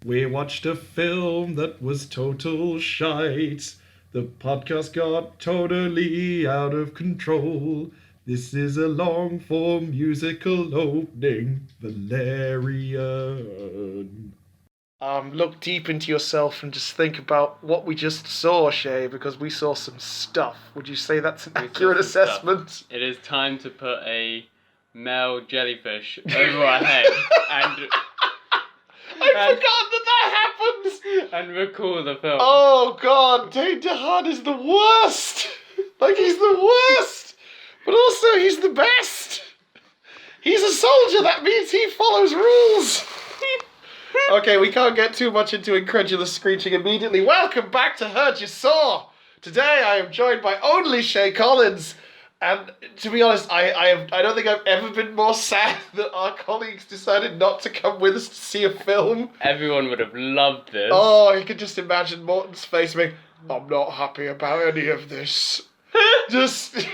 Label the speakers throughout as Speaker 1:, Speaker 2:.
Speaker 1: We watched a film that was total shite. The podcast got totally out of control. This is a long-form musical opening, Valerian. Look deep into yourself and just think about what we just saw, Chay, because we saw some stuff. Would you say that's an accurate assessment?
Speaker 2: Stuff. It is time to put a male jellyfish over our head and...
Speaker 1: I'd forgotten that happens!
Speaker 2: And recall the film.
Speaker 1: Oh god, Chay is the worst! Like, he's the worst! But also, he's the best! He's a soldier, that means he follows rules! Okay, we can't get too much into incredulous screeching immediately. Welcome back to Hurd Ya Saw! Today I am joined by only Chay Collins. And to be honest, I don't think I've ever been more sad that our colleagues decided not to come with us to see a film.
Speaker 2: Everyone would have loved this.
Speaker 1: Oh, you could just imagine Morton's face being, I'm not happy about any of this. Just...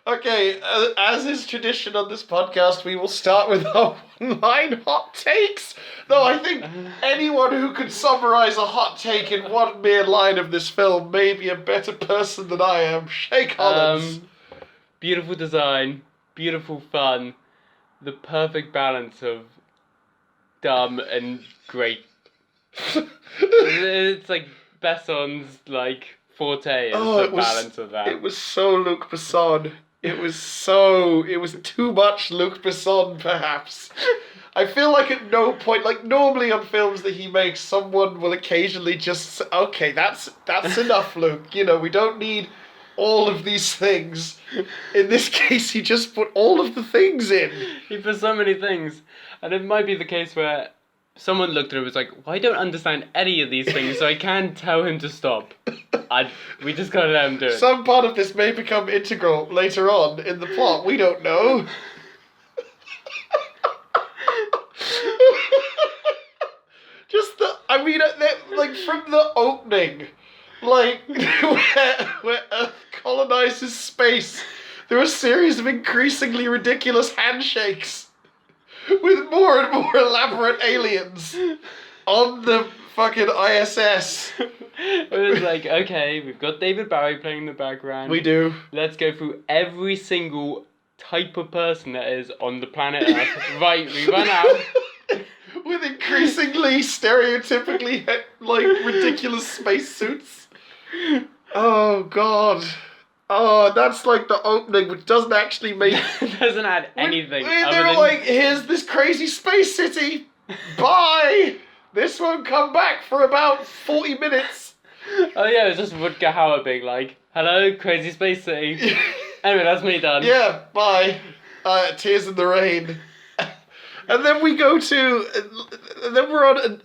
Speaker 1: Okay, as is tradition on this podcast, we will start with our one-line hot takes. Though I think anyone who could summarize a hot take in one mere line of this film may be a better person than I am. Chay Collins.
Speaker 2: Beautiful design, beautiful fun, the perfect balance of dumb and great. It's like Besson's forte is the balance of that.
Speaker 1: It was so Luc Besson. It was too much Luc Besson, perhaps. I feel like at no point, normally on films that he makes, someone will occasionally just say, okay, that's enough, Luc. You know, we don't need all of these things. In this case, he just put all of the things in.
Speaker 2: He put so many things. And it might be the case where someone looked at him and was like, well, I don't understand any of these things, so I can't tell him to stop. We just gotta let him do it.
Speaker 1: Some part of this may become integral later on in the plot. We don't know. From the opening, where Earth colonizes space, there are a series of increasingly ridiculous handshakes with more and more elaborate aliens on the fucking ISS.
Speaker 2: It was like, okay, we've got David Bowie playing in the background.
Speaker 1: We do.
Speaker 2: Let's go through every single type of person that is on the planet Earth. Right, we run out.
Speaker 1: With increasingly stereotypically, ridiculous spacesuits. Oh, God. Oh, that's the opening, which doesn't actually make...
Speaker 2: doesn't add anything.
Speaker 1: They're here's this crazy space city. Bye. This won't come back for about 40 minutes.
Speaker 2: Oh, yeah, it was just Rutger Hauer being like, hello, crazy space city. Anyway, that's me done.
Speaker 1: Yeah, bye. Tears in the Rain. And then we go to... And then we're on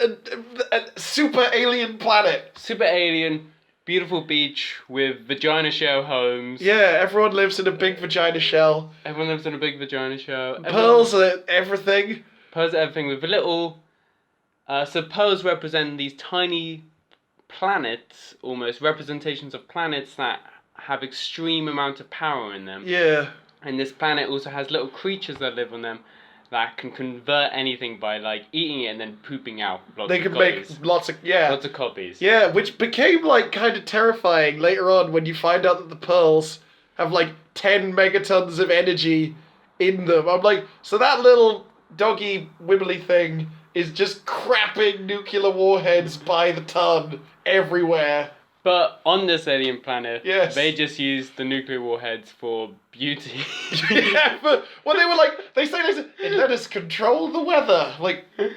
Speaker 1: a super alien planet.
Speaker 2: Super alien, beautiful beach with vagina shell homes.
Speaker 1: Yeah, everyone lives in a big vagina shell.
Speaker 2: Everyone lives in a big vagina shell.
Speaker 1: Pearls are everything.
Speaker 2: Pearls are everything with a little... so pearls represent these tiny planets, almost representations of planets that have extreme amount of power in them.
Speaker 1: Yeah.
Speaker 2: And this planet also has little creatures that live on them that can convert anything by eating it and then pooping out lots
Speaker 1: they
Speaker 2: of
Speaker 1: can
Speaker 2: copies.
Speaker 1: Make lots of
Speaker 2: copies.
Speaker 1: Yeah, which became kind of terrifying later on when you find out that the pearls have 10 megatons of energy in them. I'm like, so that little doggy wibbly thing is just crapping nuclear warheads by the ton everywhere.
Speaker 2: But on this alien planet,
Speaker 1: yes,
Speaker 2: they just use the nuclear warheads for beauty.
Speaker 1: Yeah, but they say it let us control the weather.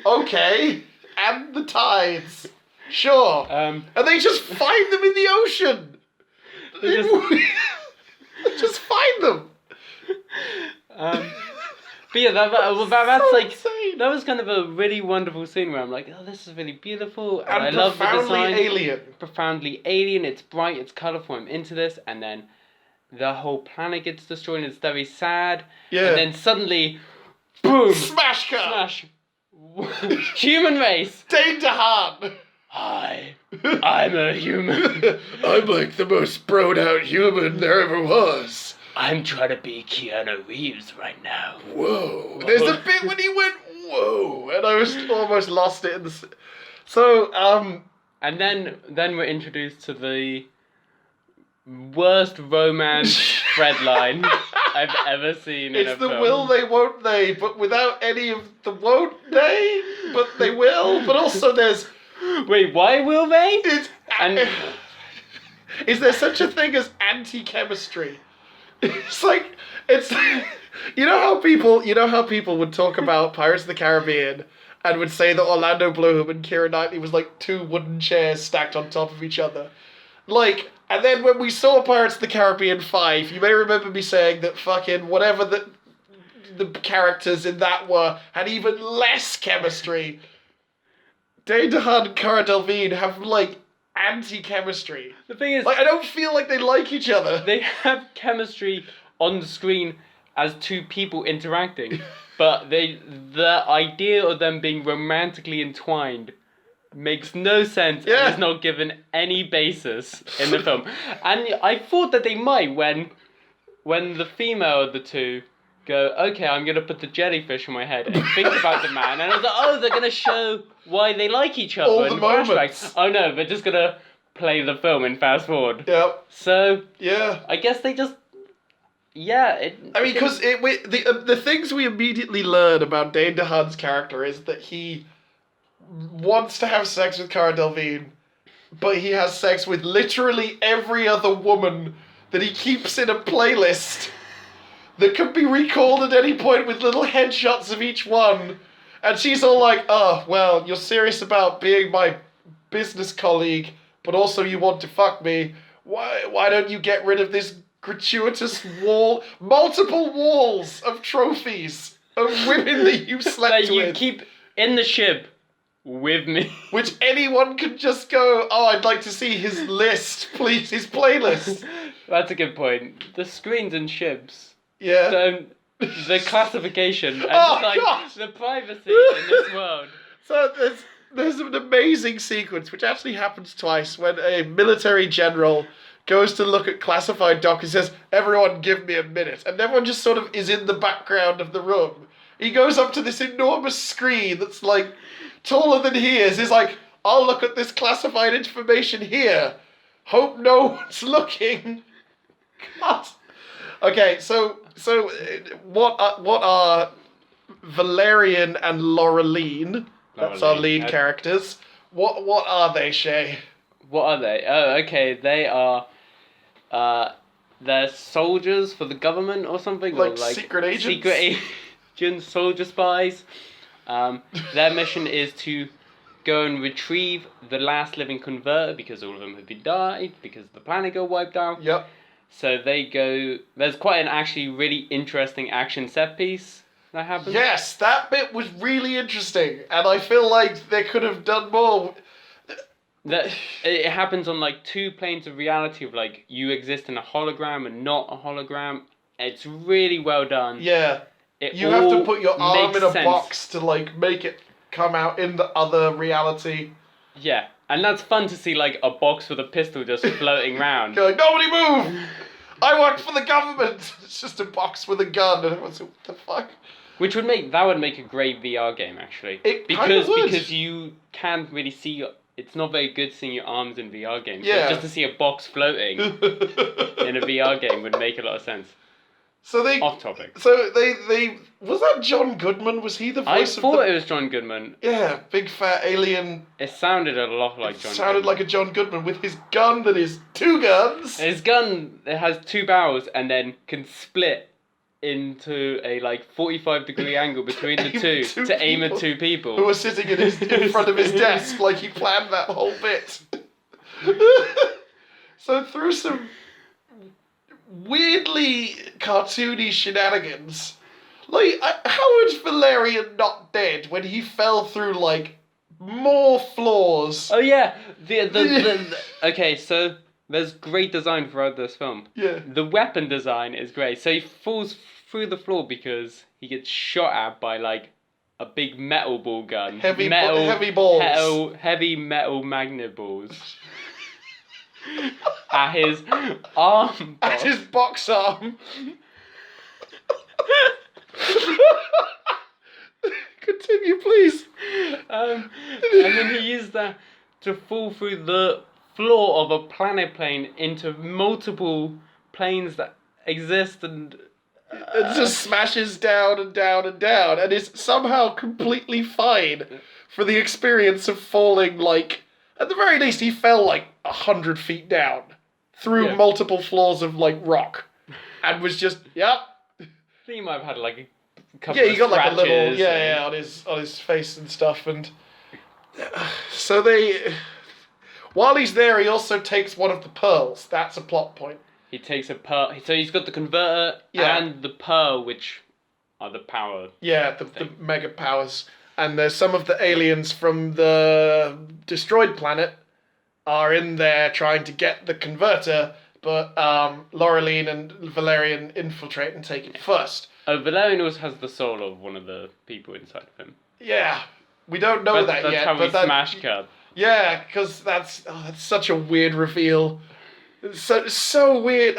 Speaker 1: Okay, and the tides. Sure. And they just find them in the ocean. They just find them.
Speaker 2: But yeah, that's
Speaker 1: so insane.
Speaker 2: that was kind of a really wonderful scene where I'm like, oh, this is really beautiful, and I love the
Speaker 1: profoundly
Speaker 2: design. Profoundly alien. It's bright, it's colourful. I'm into this, and then the whole planet gets destroyed, and it's very sad.
Speaker 1: Yeah.
Speaker 2: And then suddenly, boom,
Speaker 1: smash cut.
Speaker 2: Smash. Human race.
Speaker 1: Danger Han.
Speaker 2: Hi, I'm a human.
Speaker 1: I'm the most broed out human there ever was.
Speaker 2: I'm trying to be Keanu Reeves right now.
Speaker 1: Whoa. There's a bit when he went, whoa, and I was almost lost it in the. So
Speaker 2: And then we're introduced to the worst romance thread line I've ever seen in a
Speaker 1: it's the
Speaker 2: film.
Speaker 1: will they, won't they, but without any of the won't they, but they will. But also there's.
Speaker 2: Wait, why will they? And
Speaker 1: is there such a thing as anti-chemistry? It's like you know how people would talk about Pirates of the Caribbean and would say that Orlando Bloom and Keira Knightley was like two wooden chairs stacked on top of each other. Like, and then when we saw Pirates of the Caribbean 5, you may remember me saying that fucking whatever the characters in that were had even less chemistry. Dane DeHaan and Cara Delevingne have like anti-chemistry.
Speaker 2: the thing is,
Speaker 1: Like, I don't feel like they like each other.
Speaker 2: they have chemistry on the screen as two people interacting, but the idea of them being romantically entwined makes no sense
Speaker 1: Yeah.
Speaker 2: and is not given any basis in the film. And I thought that they might when the female of the two go, okay, I'm gonna put the jellyfish on my head and think about the man, and I was like, oh, they're gonna show why they like each other
Speaker 1: All
Speaker 2: in
Speaker 1: the moments.
Speaker 2: flashbacks. Oh no, they're just gonna play the film and fast forward.
Speaker 1: Yeah.
Speaker 2: So
Speaker 1: Yeah.
Speaker 2: I guess they just, yeah.
Speaker 1: I mean, because the things we immediately learn about Dane DeHaan's character is that he wants to have sex with Cara Delevingne, but he has sex with literally every other woman that he keeps in a playlist that can be recalled at any point with little headshots of each one. And she's all like, oh, well, you're serious about being my business colleague, but also you want to fuck me. Why don't you get rid of this gratuitous multiple walls of trophies of women that you slept
Speaker 2: that you
Speaker 1: with?
Speaker 2: keep in the ship with me.
Speaker 1: Which anyone can just go, oh, I'd like to see his list, please, his playlist.
Speaker 2: That's a good point. The screens and ships
Speaker 1: Yeah.
Speaker 2: don't. The classification and
Speaker 1: Oh,
Speaker 2: like
Speaker 1: gosh!
Speaker 2: the privacy in this world.
Speaker 1: So there's an amazing sequence which actually happens twice when a military general goes to look at classified documents and says, everyone give me a minute. And everyone just sort of is in the background of the room. He goes up to this enormous screen that's like taller than he is. He's like, I'll look at this classified information here. Hope no one's looking. God. Okay, so what are Valerian and Laureline? That's our lead
Speaker 2: Laureline.
Speaker 1: characters. What are they, Chay?
Speaker 2: What are they? Oh, okay. They are. They're soldiers for the government or something.
Speaker 1: Like
Speaker 2: or
Speaker 1: secret agents?
Speaker 2: Secret agents, soldier spies. Their mission is to go and retrieve the last living converter because all of them have been died because the planet got wiped out.
Speaker 1: Yep.
Speaker 2: So they go. There's quite an actually really interesting action set piece that happens.
Speaker 1: Yes, that bit was really interesting, and I feel like they could have done more.
Speaker 2: That it happens on like two planes of reality of like you exist in a hologram and not a hologram. It's really well done.
Speaker 1: Yeah.
Speaker 2: It
Speaker 1: You have to
Speaker 2: all
Speaker 1: put your arm
Speaker 2: makes
Speaker 1: in a
Speaker 2: sense.
Speaker 1: box to like make it come out in the other reality.
Speaker 2: Yeah, and that's fun to see like a box with a pistol just floating around.
Speaker 1: Going, nobody move! I work for the government! It's just a box with a gun, and everyone's like, what the fuck?
Speaker 2: Which would make a great VR game actually.
Speaker 1: It kinda would.
Speaker 2: Because you can't really see it's not very good seeing your arms in VR games.
Speaker 1: Yeah.
Speaker 2: So just to see a box floating in a VR game would make a lot of sense.
Speaker 1: So they
Speaker 2: Off topic.
Speaker 1: So they was that John Goodman? Was he the
Speaker 2: I
Speaker 1: voice of
Speaker 2: thought
Speaker 1: the
Speaker 2: it was John Goodman.
Speaker 1: Yeah, big fat alien.
Speaker 2: It sounded a lot like John
Speaker 1: Sounded
Speaker 2: Goodman.
Speaker 1: like a John Goodman with his gun that is two guns.
Speaker 2: His gun, it has two barrels and then can split into a like 45-degree angle between the two to aim at two people.
Speaker 1: Who were sitting in front of his desk like he planned that whole bit. So through some weirdly cartoony shenanigans, like, how was Valerian not dead when he fell through like more floors?
Speaker 2: Oh yeah, okay, so there's great design throughout this film.
Speaker 1: Yeah.
Speaker 2: The weapon design is great. So he falls through the floor because he gets shot at by like a big metal ball gun.
Speaker 1: Heavy balls.
Speaker 2: Heavy metal magnet balls. At his arm.
Speaker 1: At his box arm. Continue, please.
Speaker 2: And then he used that to fall through the floor of a planet plane into multiple planes that exist and...
Speaker 1: It just smashes down and down and down, and is somehow completely fine for the experience of falling, like, at the very least, he fell, like, 100 feet down through multiple floors of, like, rock, and was just, yep.
Speaker 2: He might have had, like, a couple of
Speaker 1: he got, like, a little,
Speaker 2: and...
Speaker 1: on his face and stuff, and so they, while he's there, he also takes one of the pearls. That's a plot point.
Speaker 2: He takes a pearl. So he's got the converter and the pearl, which are the power.
Speaker 1: Yeah, the mega powers. And there's some of the aliens from the destroyed planet are in there trying to get the converter, but Laureline and Valerian infiltrate and take it first.
Speaker 2: Valerian also has the soul of one of the people inside of him.
Speaker 1: Yeah, we don't know that
Speaker 2: that's
Speaker 1: yet.
Speaker 2: How we smash cut.
Speaker 1: Yeah, because that's such a weird reveal. So weird.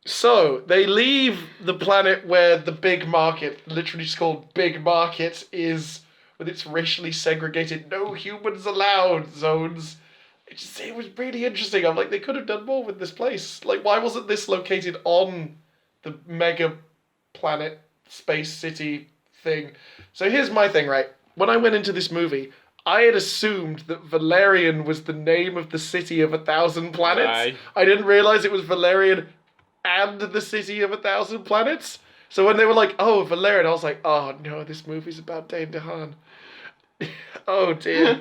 Speaker 1: So they leave the planet where the big market, literally just called Big Market, is, with its racially segregated "no humans allowed" zones. It was really interesting. I'm like, they could have done more with this place. Like, why wasn't this located on the mega planet space city thing? So here's my thing, right? When I went into this movie, I had assumed that Valerian was the name of the city of 1,000 planets.
Speaker 2: Aye.
Speaker 1: I didn't realize it was Valerian and the city of 1,000 planets. So when they were like, oh, Valerian, I was like, oh no, this movie's about Dane DeHaan. Oh dear.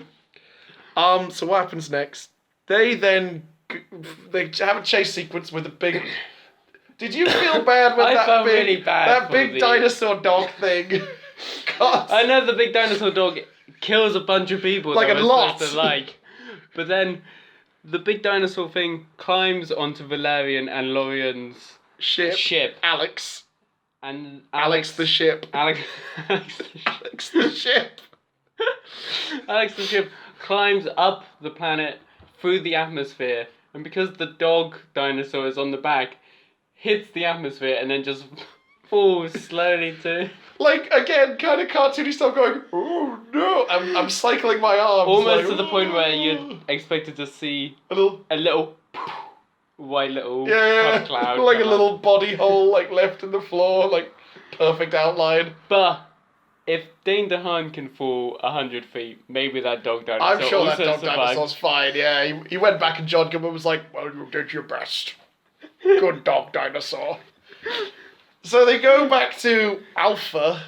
Speaker 1: So what happens next? They then, they have a chase sequence with a big... Did you feel bad when
Speaker 2: I felt really bad
Speaker 1: that big dinosaur dog thing? God.
Speaker 2: I know the big dinosaur dog kills a bunch of people
Speaker 1: Like
Speaker 2: that
Speaker 1: a
Speaker 2: we're
Speaker 1: lot.
Speaker 2: supposed to like. But then the big dinosaur thing climbs onto Valerian and Lorian's ship.
Speaker 1: Alex.
Speaker 2: And
Speaker 1: Alex the ship.
Speaker 2: Alex
Speaker 1: Alex the ship.
Speaker 2: Alex the ship climbs up the planet through the atmosphere, and because the dog dinosaur is on the back, hits the atmosphere and then just falls slowly to...
Speaker 1: Like, again, kind of cartoony stuff going, oh no, I'm cycling my arms.
Speaker 2: Almost
Speaker 1: like,
Speaker 2: to the point where you'd expected to see
Speaker 1: a little
Speaker 2: white little
Speaker 1: puff
Speaker 2: cloud.
Speaker 1: like a little body hole, like, left in the floor, like, perfect outline.
Speaker 2: But if Dane DeHaan can fall 100 feet, maybe that dog dinosaur
Speaker 1: I'm sure that
Speaker 2: also
Speaker 1: dog
Speaker 2: survived.
Speaker 1: dinosaur's fine, yeah. He went back and John Gilbert was like, well, you did your best. Good dog dinosaur. So they go back to Alpha,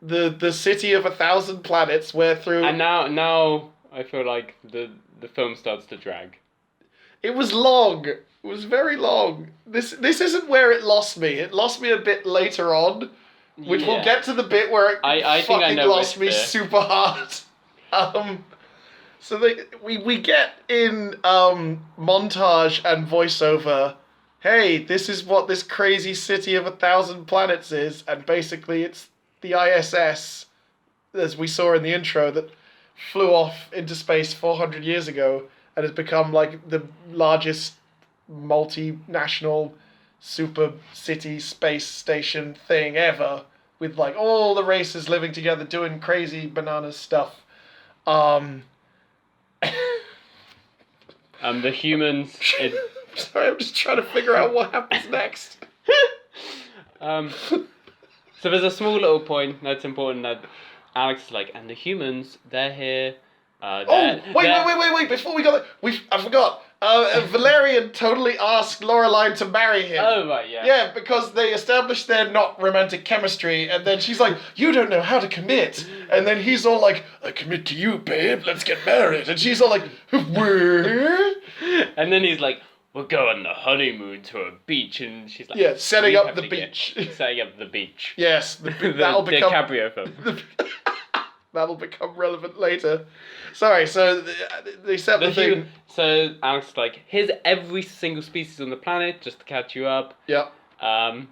Speaker 1: the city of 1,000 planets, where through...
Speaker 2: And now I feel like the film starts to drag.
Speaker 1: It was long. It was very long. This isn't where it lost me. It lost me a bit later on, which we'll get to the bit where it
Speaker 2: I think I know
Speaker 1: lost me super hard. So we get in montage and voiceover, hey, this is what this crazy city of 1,000 planets is, and basically it's the ISS, as we saw in the intro, that flew off into space 400 years ago and has become like the largest multinational super city space station thing ever, with like all the races living together doing crazy bananas stuff.
Speaker 2: The humans...
Speaker 1: Sorry, I'm just trying to figure out what happens next.
Speaker 2: So there's a small little point that's important that Alex is like, and the humans, they're here.
Speaker 1: Wait! Before we got that, I forgot. Valerian totally asked Laureline to marry him.
Speaker 2: Oh, right, yeah.
Speaker 1: Yeah, because they established their not romantic chemistry, and then she's like, you don't know how to commit. And then he's all like, I commit to you, babe, let's get married. And she's all like, where?
Speaker 2: And then he's like, we'll go on the honeymoon to a beach, and she's like...
Speaker 1: Yeah, setting up the beach.
Speaker 2: Setting up the beach.
Speaker 1: Yes, that'll
Speaker 2: the
Speaker 1: become...
Speaker 2: DiCaprio film.
Speaker 1: That'll become relevant later. Sorry, so they set the thing...
Speaker 2: So Alex is like, here's every single species on the planet, just to catch you up.
Speaker 1: Yep.
Speaker 2: And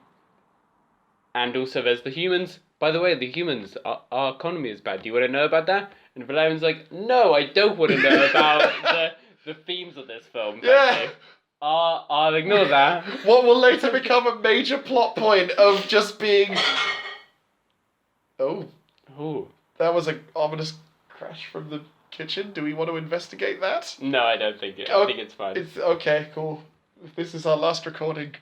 Speaker 2: also there's the humans. By the way, the humans, our economy is bad. Do you want to know about that? And Valerian's like, no, I don't want to know about the themes of this film.
Speaker 1: Yeah.
Speaker 2: I'll ignore that.
Speaker 1: What will later become a major plot point of just being... Oh.
Speaker 2: Ooh.
Speaker 1: That was an ominous crash from the kitchen. Do we want to investigate that?
Speaker 2: No, I don't think it. I think it's fine.
Speaker 1: It's okay, cool. If this is our last recording,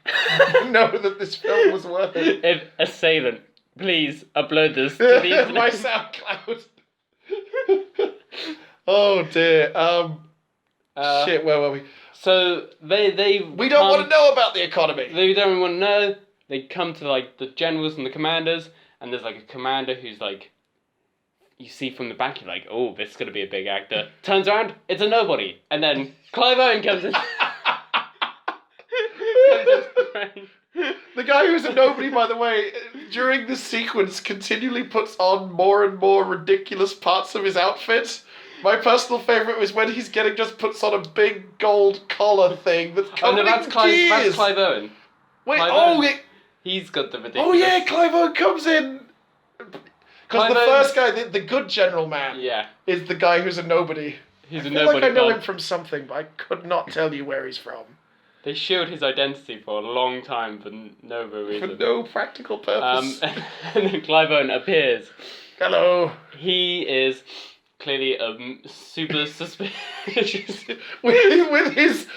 Speaker 1: know that this film was worth it.
Speaker 2: If assailant, please upload this to the internet.
Speaker 1: My SoundCloud. Oh dear. Shit, where were we?
Speaker 2: So they
Speaker 1: We don't want to know about the economy.
Speaker 2: They don't want to know. They come to like the generals and the commanders, and there's like a commander who's like, you see from the back, you're like, oh, this is gonna be a big actor. Turns around, it's a nobody, and then Clive Owen comes in.
Speaker 1: The guy who's a nobody, by the way, during this sequence continually puts on more and more ridiculous parts of his outfit. My personal favourite was when he's just puts on a big gold collar thing that's covered
Speaker 2: that's
Speaker 1: in
Speaker 2: Clive,
Speaker 1: gears.
Speaker 2: that's Clive Owen.
Speaker 1: Wait,
Speaker 2: Clive
Speaker 1: oh,
Speaker 2: Owen. He's got the ridiculous...
Speaker 1: Oh yeah, Clive Owen comes in. Because the first guy, the good general man, is the guy who's a nobody.
Speaker 2: He's
Speaker 1: I feel like I know him from something, but I could not tell you where he's from.
Speaker 2: They shielded his identity for a long time for no real reason.
Speaker 1: For no practical purpose.
Speaker 2: And then Clive Owen appears.
Speaker 1: Hello.
Speaker 2: He is clearly super suspicious.
Speaker 1: with his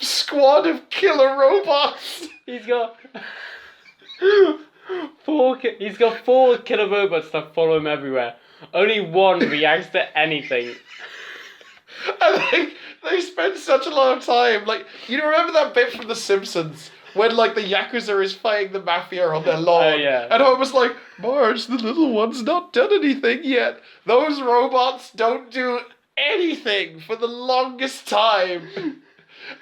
Speaker 1: squad of killer robots.
Speaker 2: He's got four killer robots that follow him everywhere. Only one reacts to anything.
Speaker 1: And they spend such a lot of time. Like, you remember that bit from The Simpsons when like the Yakuza is fighting the Mafia on their lawn?
Speaker 2: Oh, yeah.
Speaker 1: And I was like, Marge, the little one's not done anything yet. Those robots don't do anything for the longest time.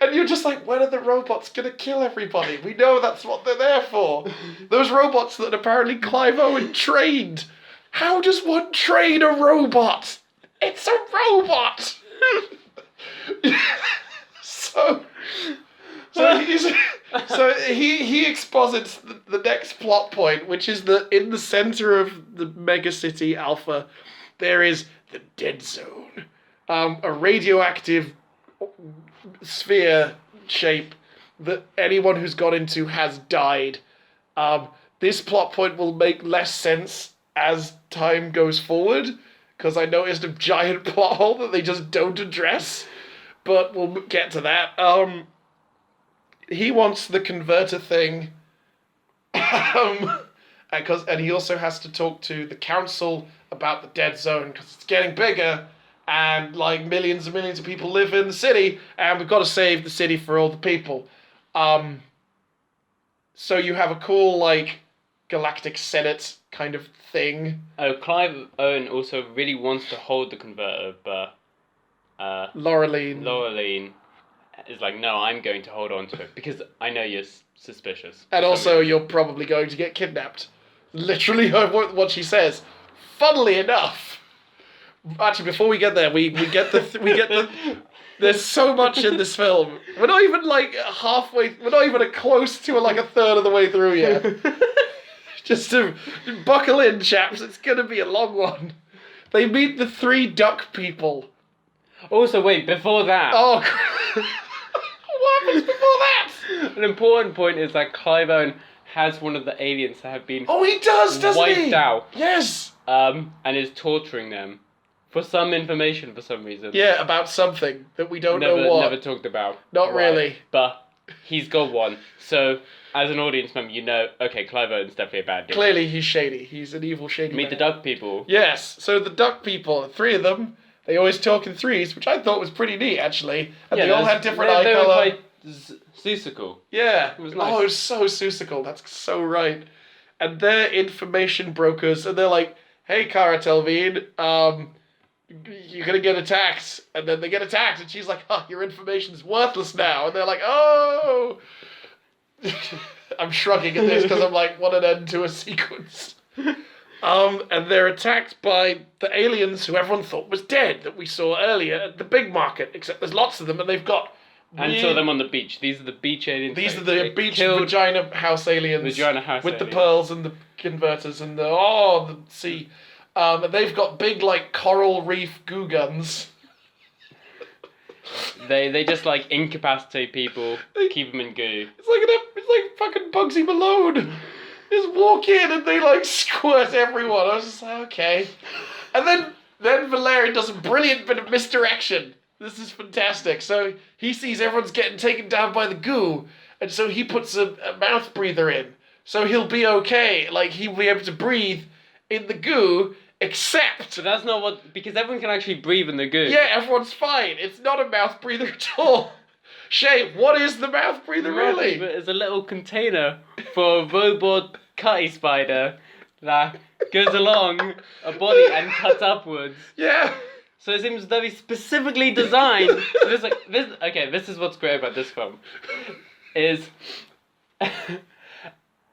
Speaker 1: And you're just like, when are the robots going to kill everybody? We know that's what they're there for. Those robots that apparently Clive Owen trained. How does one train a robot? It's a robot! So he exposits the next plot point, which is that in the center of the mega city Alpha, there is the dead zone, a radioactive sphere shape that anyone who's got into has died. This plot point will make less sense as time goes forward, because I noticed a giant plot hole that they just don't address. But we'll get to that. He wants the converter thing. And he also has to talk to the council about the dead zone, because it's getting bigger, and like millions and millions of people live in the city, and we've got to save the city for all the people. So you have a cool like galactic senate kind of thing.
Speaker 2: Oh, Clive Owen also really wants to hold the converter, but Laureline is like, no, I'm going to hold on to it because I know you're suspicious.
Speaker 1: And also, you're probably going to get kidnapped. Literally, what she says. Funnily enough, actually, before we get there, we get the. There's so much in this film. We're not even like halfway. We're not even close to like a third of the way through yet. Just to buckle in, chaps. It's gonna be a long one. They meet the 3 duck people.
Speaker 2: Also, wait, before that...
Speaker 1: Oh, what happens before that?
Speaker 2: An important point is that Clive Owen has one of the aliens that have been...
Speaker 1: Oh, he does, doesn't he?
Speaker 2: Wiped out.
Speaker 1: Yes.
Speaker 2: And is torturing them for some information for some reason.
Speaker 1: Yeah, about something that we don't know what.
Speaker 2: Never talked about.
Speaker 1: Not really.
Speaker 2: But he's got one. So, as an audience member, you know, okay, Clive Owen's definitely a bad dude.
Speaker 1: Clearly, he's shady. He's an evil, shady
Speaker 2: Meet
Speaker 1: man.
Speaker 2: the duck people.
Speaker 1: Yes. So the duck people, 3 of them, they always talk in threes, which I thought was pretty neat, actually. And they all had different eye
Speaker 2: they
Speaker 1: colour.
Speaker 2: were quite susical.
Speaker 1: Yeah.
Speaker 2: It was nice.
Speaker 1: Oh, it was so susical. That's so right. And they're information brokers, and they're like, hey, Cara Delvine, you're going to get attacked. And then they get attacked, and she's like, oh, your information's worthless now. And they're like, oh. I'm shrugging at this because I'm like, what an end to a sequence. And they're attacked by the aliens who everyone thought was dead that we saw earlier at the big market, except there's lots of them, and they've got...
Speaker 2: And saw them on the beach. These are the beach aliens.
Speaker 1: These are the beach vagina house aliens.
Speaker 2: Vagina house
Speaker 1: with
Speaker 2: aliens.
Speaker 1: the pearls and the converters and the sea. And they've got big, like, coral reef goo guns.
Speaker 2: They just, like, incapacitate people, keep them in goo.
Speaker 1: It's like fucking Bugsy Malone. just walk in and they like squirt everyone. I was just like, okay. And then Valerian does a brilliant bit of misdirection. This is fantastic. So he sees everyone's getting taken down by the goo, and so he puts a mouth breather in. So he'll be okay. Like, he'll be able to breathe in the goo, except...
Speaker 2: But that's not what... Because everyone can actually breathe in the goo.
Speaker 1: Yeah, everyone's fine. It's not a mouth breather at all. Shay, what is the mouth breather really?
Speaker 2: It's a little container for a robot cutty spider that goes along a body and cuts upwards.
Speaker 1: Yeah.
Speaker 2: So it seems very specifically designed. This is what's great about this film. Is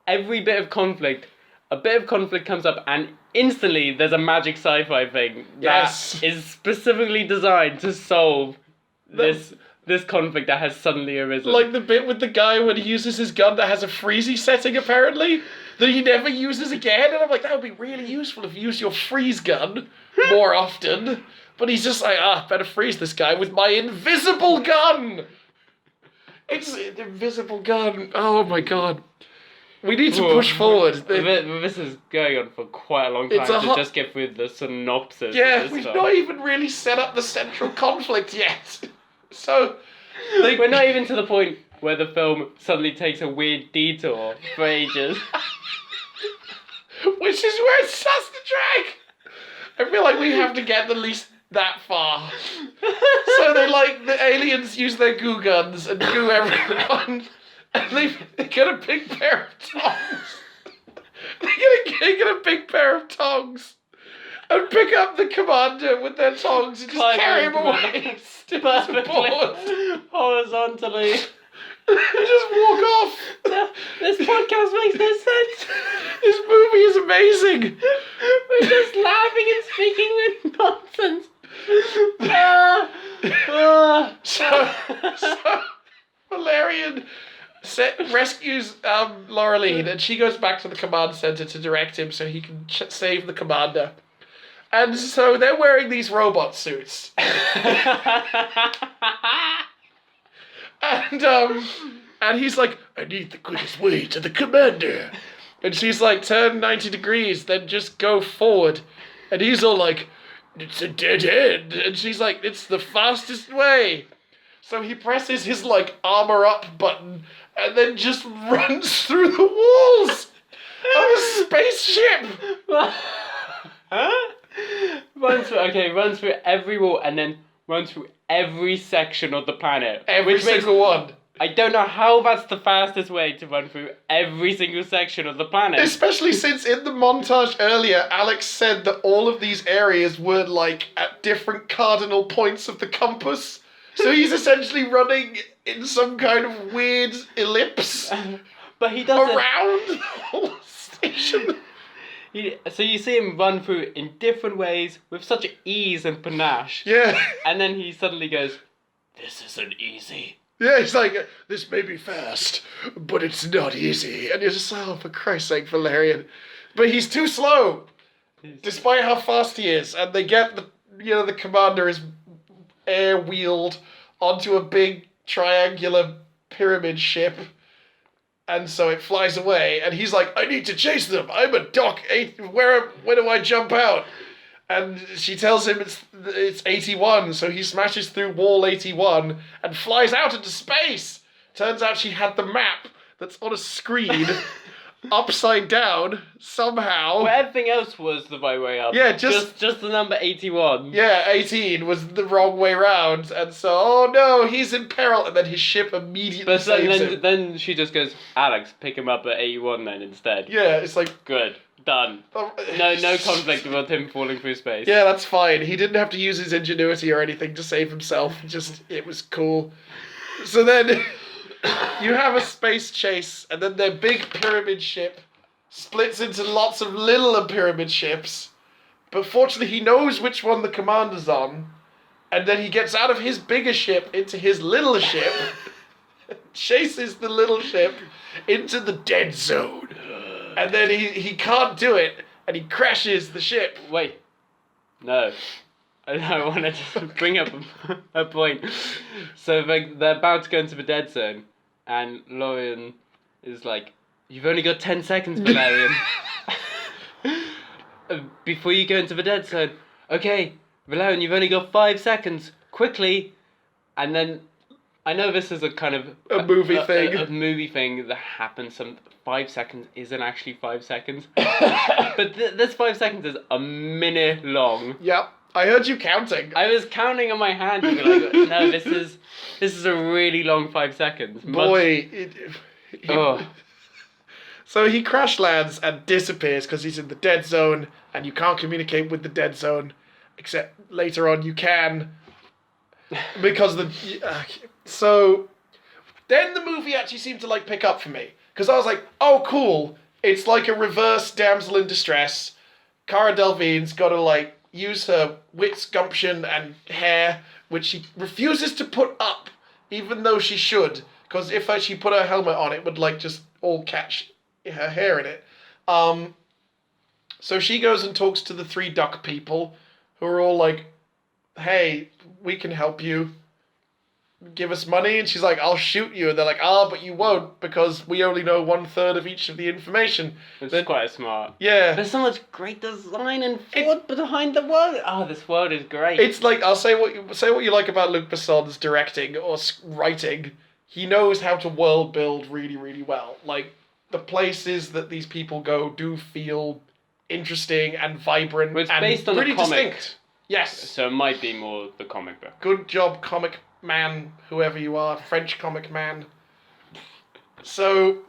Speaker 2: every bit of conflict, a bit of conflict comes up and instantly there's a magic sci-fi thing that is specifically designed to solve this conflict that has suddenly arisen.
Speaker 1: Like the bit with the guy when he uses his gun that has a freezy setting apparently, that he never uses again, and I'm like, that would be really useful if you use your freeze gun more often. But he's just like, better freeze this guy with my invisible gun! It's an invisible gun. Oh my god. We need to push forward.
Speaker 2: This is going on for quite a long time to just get through the synopsis.
Speaker 1: Yeah,
Speaker 2: of this
Speaker 1: we've
Speaker 2: film.
Speaker 1: not even really set up the central conflict yet. So...
Speaker 2: We're not even to the point where the film suddenly takes a weird detour for ages.
Speaker 1: Which is where it starts to drag. I feel like we have to get at least that far. So the aliens use their goo guns and goo everyone. And they get a big pair of tongs. They get a big pair of tongs. And pick up the commander with their tongs and just carry him away.
Speaker 2: Perfectly. Horizontally.
Speaker 1: Just walk off.
Speaker 2: This podcast makes no sense.
Speaker 1: This movie is amazing.
Speaker 2: We're just laughing and speaking with nonsense.
Speaker 1: So Valerian rescues Laureline, and she goes back to the command center to direct him so he can save the commander. And so they're wearing these robot suits. And he's like, I need the quickest way to the commander. And she's like, turn 90 degrees, then just go forward. And he's all like, it's a dead end. And she's like, it's the fastest way. So he presses his like armor up button and then just runs through the walls of a spaceship.
Speaker 2: Huh? Runs through every wall and then runs through every section of the planet.
Speaker 1: Every single one.
Speaker 2: I don't know how that's the fastest way to run through every single section of the planet.
Speaker 1: Especially since in the montage earlier, Alex said that all of these areas were like at different cardinal points of the compass. So he's essentially running in some kind of weird ellipse
Speaker 2: but he doesn't
Speaker 1: around the whole station.
Speaker 2: So you see him run through in different ways with such ease and panache.
Speaker 1: Yeah.
Speaker 2: And then he suddenly goes, this isn't easy.
Speaker 1: Yeah, he's like, this may be fast, but it's not easy. And you're just like, oh, for Christ's sake, Valerian. But he's too slow, despite how fast he is. And they get the commander is air-wheeled onto a big triangular pyramid ship. And so it flies away, and he's like, I need to chase them. I'm a doc. Where do I jump out? And she tells him it's 81, so he smashes through wall 81 and flies out into space. Turns out she had the map that's on a screen upside down somehow.
Speaker 2: Well, everything else was the right way up.
Speaker 1: Yeah,
Speaker 2: just the number 81.
Speaker 1: Yeah, 18 was the wrong way round, and so, oh no, he's in peril, and then his ship immediately saves him.
Speaker 2: Then she just goes, Alex, pick him up at 81 then instead.
Speaker 1: Yeah, it's like...
Speaker 2: Good. Done. No conflict about him falling through space.
Speaker 1: Yeah, that's fine. He didn't have to use his ingenuity or anything to save himself. It was cool. So then you have a space chase, and then their big pyramid ship splits into lots of littler pyramid ships. But fortunately, he knows which one the commander's on, and then he gets out of his bigger ship into his little ship, chases the little ship into the dead zone. And then he can't do it, and he crashes the ship.
Speaker 2: Wait. No. I want to just bring up a point. So they're about to go into the dead zone, and Laurean is like, You've only got 10 seconds, Valerian. Before you go into the dead zone. Okay, Valerian, you've only got 5 seconds. Quickly. And then, I know this is a kind of...
Speaker 1: A movie thing.
Speaker 2: A movie thing that happens. 5 seconds isn't actually 5 seconds. But this 5 seconds is a minute long.
Speaker 1: Yep. I heard you counting.
Speaker 2: I was counting on my hand to be like, no, this is a really long 5 seconds.
Speaker 1: Boy.
Speaker 2: Oh.
Speaker 1: So he crash lands and disappears because he's in the dead zone and you can't communicate with the dead zone, except later on you can. Because so then the movie actually seemed to like pick up for me. Because I was like, oh cool, it's like a reverse damsel in distress. Cara Delevingne's got to like use her wits, gumption and hair, which she refuses to put up, even though she should. Because if she put her helmet on, it would like just all catch her hair in it. So she goes and talks to the 3 duck people, who are all like, hey, we can help you. Give us money. And she's like, I'll shoot you. And they're like, but you won't, because we only know 1/3 of each of the information.
Speaker 2: It's quite smart.
Speaker 1: Yeah.
Speaker 2: There's so much great design and thought behind the world. Oh, this world is great.
Speaker 1: It's like, I'll say what you like about Luc Besson's directing or writing. He knows how to world build really, really well. Like, the places that these people go do feel interesting and vibrant.
Speaker 2: Well, it's
Speaker 1: and
Speaker 2: based on
Speaker 1: pretty
Speaker 2: a comic.
Speaker 1: distinct. Yes.
Speaker 2: So it might be more the comic book.
Speaker 1: Good job, comic man, whoever you are, French comic man. So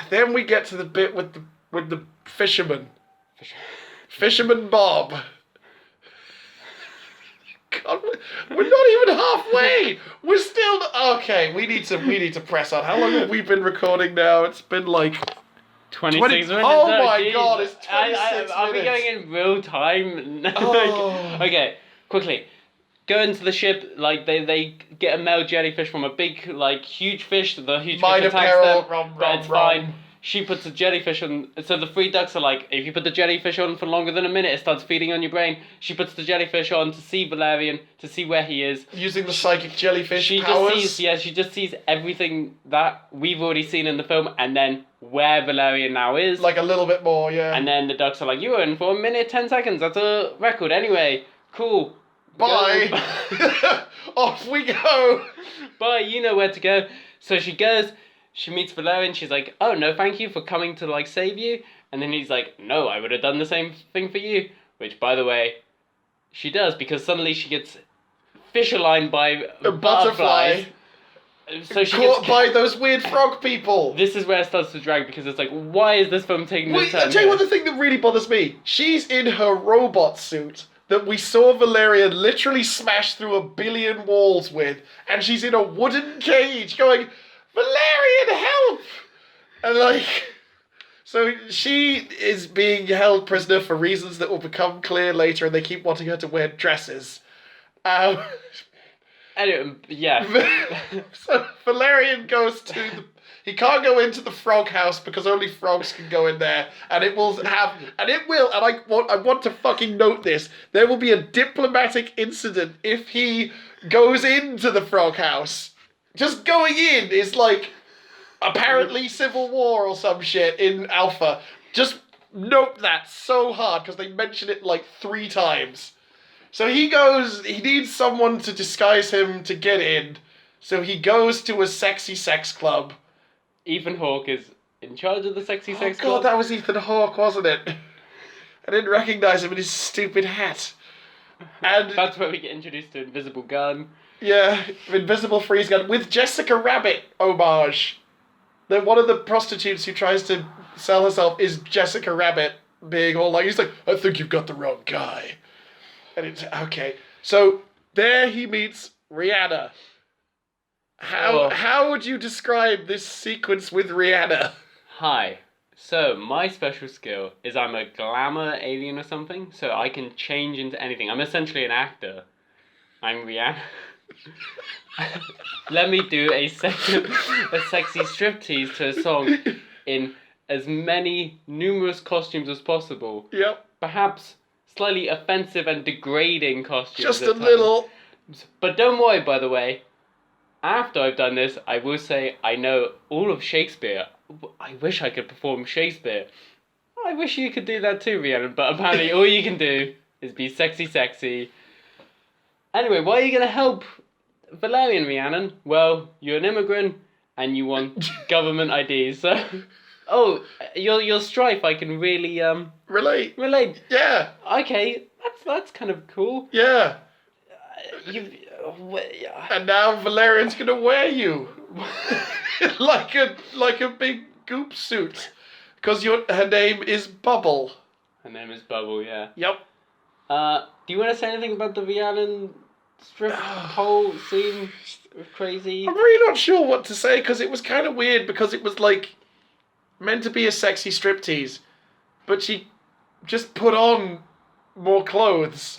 Speaker 1: then we get to the bit with the fisherman. Fisherman Bob. God, we're not even halfway. We're still okay. We need to press on. How long have we been recording now? It's been like
Speaker 2: 26 minutes.
Speaker 1: Oh my god, it's 26 minutes.
Speaker 2: Are we going in real time?
Speaker 1: Oh.
Speaker 2: Okay, quickly. Go into the ship, like they get a male jellyfish from a big, like huge fish. The huge
Speaker 1: Minor
Speaker 2: fish attacks
Speaker 1: peril,
Speaker 2: them, but it's fine. She puts a jellyfish on. So the 3 ducks are like, if you put the jellyfish on for longer than a minute, it starts feeding on your brain. She puts the jellyfish on to see Valerian, to see where he is.
Speaker 1: Using the psychic jellyfish
Speaker 2: she
Speaker 1: powers.
Speaker 2: She just sees everything that we've already seen in the film, and then where Valerian now is.
Speaker 1: Like a little bit more, yeah.
Speaker 2: And then the ducks are like, you were in for 1 minute 10 seconds. That's a record. Anyway, cool.
Speaker 1: Bye. Off we go.
Speaker 2: Bye. You know where to go. So she goes. She meets Valerian. She's like, oh no, thank you for coming to like save you. And then he's like, no, I would have done the same thing for you. Which, by the way, she does, because suddenly she gets fish aligned by
Speaker 1: a butterfly.
Speaker 2: So she
Speaker 1: caught
Speaker 2: gets
Speaker 1: by those weird frog people.
Speaker 2: This is where it starts to drag, because it's like, why is this film taking this turn?
Speaker 1: I'll tell you what, the thing that really bothers me. She's in her robot suit that we saw Valerian literally smash through 1 billion walls with, and she's in a wooden cage going, Valerian, help! And like, so she is being held prisoner for reasons that will become clear later, and they keep wanting her to wear dresses.
Speaker 2: Anyway, yeah.
Speaker 1: So Valerian goes to he can't go into the frog house because only frogs can go in there, and I want to fucking note this, there will be a diplomatic incident if he goes into the frog house. Just going in is like apparently civil war or some shit in Alpha. Just note that so hard because they mention it like 3 times. So he needs someone to disguise him to get in. So he goes to a sexy sex club.
Speaker 2: Ethan Hawke is in charge of the sexy sex club.
Speaker 1: Oh god, that was Ethan Hawke, wasn't it? I didn't recognise him in his stupid hat. And
Speaker 2: that's where we get introduced to Invisible Gun.
Speaker 1: Yeah, Invisible Freeze Gun with Jessica Rabbit homage. One of the prostitutes who tries to sell herself is Jessica Rabbit, being all like, he's like, I think you've got the wrong guy. And it's, okay. So, there he meets Rihanna. How would you describe this sequence with Rihanna?
Speaker 2: Hi. So, my special skill is I'm a glamour alien or something, so I can change into anything. I'm essentially an actor. I'm Rihanna. Let me do a sexy striptease to a song in as many numerous costumes as possible.
Speaker 1: Yep.
Speaker 2: Perhaps slightly offensive and degrading costumes.
Speaker 1: Just a little.
Speaker 2: But don't worry, by the way. After I've done this, I will say I know all of Shakespeare. I wish I could perform Shakespeare. I wish you could do that too, Rhiannon, but apparently all you can do is be sexy. Anyway, why are you going to help Valerian, Rhiannon? Well, you're an immigrant and you want government IDs, so... Oh, your strife, I can really,
Speaker 1: Relate.
Speaker 2: Yeah. Okay, that's kind of cool.
Speaker 1: Yeah.
Speaker 2: Yeah.
Speaker 1: And now Valerian's going to wear you. like a big goop suit. Because her name is Bubble.
Speaker 2: Her name is Bubble, yeah.
Speaker 1: Yep.
Speaker 2: Do you want to say anything about the Rhiannon strip whole scene? Crazy?
Speaker 1: I'm really not sure what to say, because it was kind of weird, because it was like meant to be a sexy striptease, but she just put on more clothes.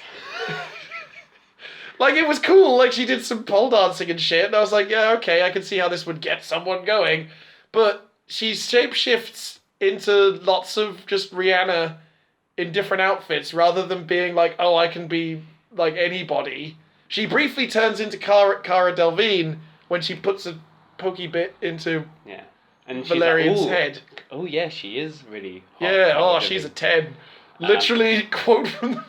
Speaker 1: Like, it was cool, like she did some pole dancing and shit, and I was like, yeah, okay, I can see how this would get someone going. But she shapeshifts into lots of just Rihanna in different outfits, rather than being like, oh, I can be like anybody. She briefly turns into Cara Delevingne when she puts a pokey bit into
Speaker 2: and
Speaker 1: Valerian's
Speaker 2: like,
Speaker 1: head.
Speaker 2: Oh yeah, she is really hot.
Speaker 1: Yeah, she's a 10. Literally, quote from the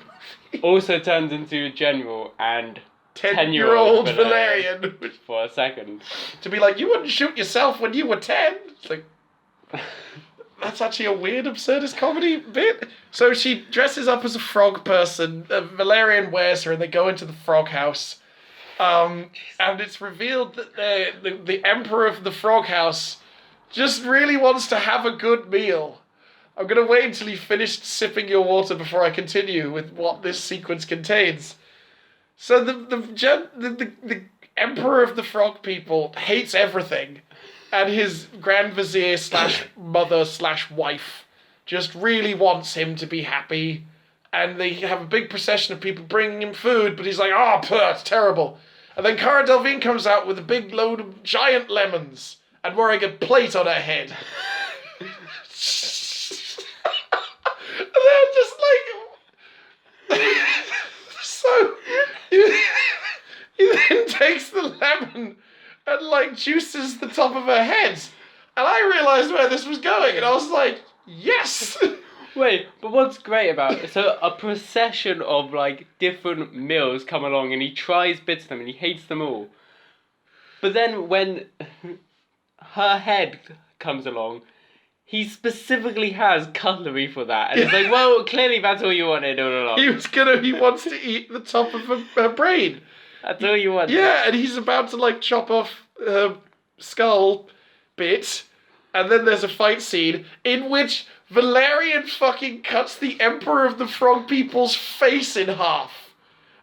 Speaker 1: movie.
Speaker 2: Also turns into a general and
Speaker 1: 10-year-old Valerian.
Speaker 2: For a second.
Speaker 1: To be like, you wouldn't shoot yourself when you were 10. It's like... That's actually a weird absurdist comedy bit. So she dresses up as a frog person. Valerian wears her and they go into the frog house. And it's revealed that the emperor of the frog house just really wants to have a good meal. I'm going to wait until you finished sipping your water before I continue with what this sequence contains. So the emperor of the frog people hates everything. And his grand vizier / mother / wife just really wants him to be happy. And they have a big procession of people bringing him food, but he's like, oh, it's terrible. And then Cara Delevingne comes out with a big load of giant lemons and wearing a plate on her head. And they're just like... So, he then takes the lemon and like juices the top of her head. And I realised where this was going, and I was like, yes!
Speaker 2: Wait, but what's great about it, so a procession of like different meals come along and he tries bits of them and he hates them all. But then when her head comes along, he specifically has cutlery for that. And it's like, well, clearly that's all you wanted all along.
Speaker 1: He wants to eat the top of her brain.
Speaker 2: That's all you want.
Speaker 1: Yeah, and he's about to like chop off her skull bit, and then there's a fight scene in which Valerian fucking cuts the Emperor of the Frog People's face in half.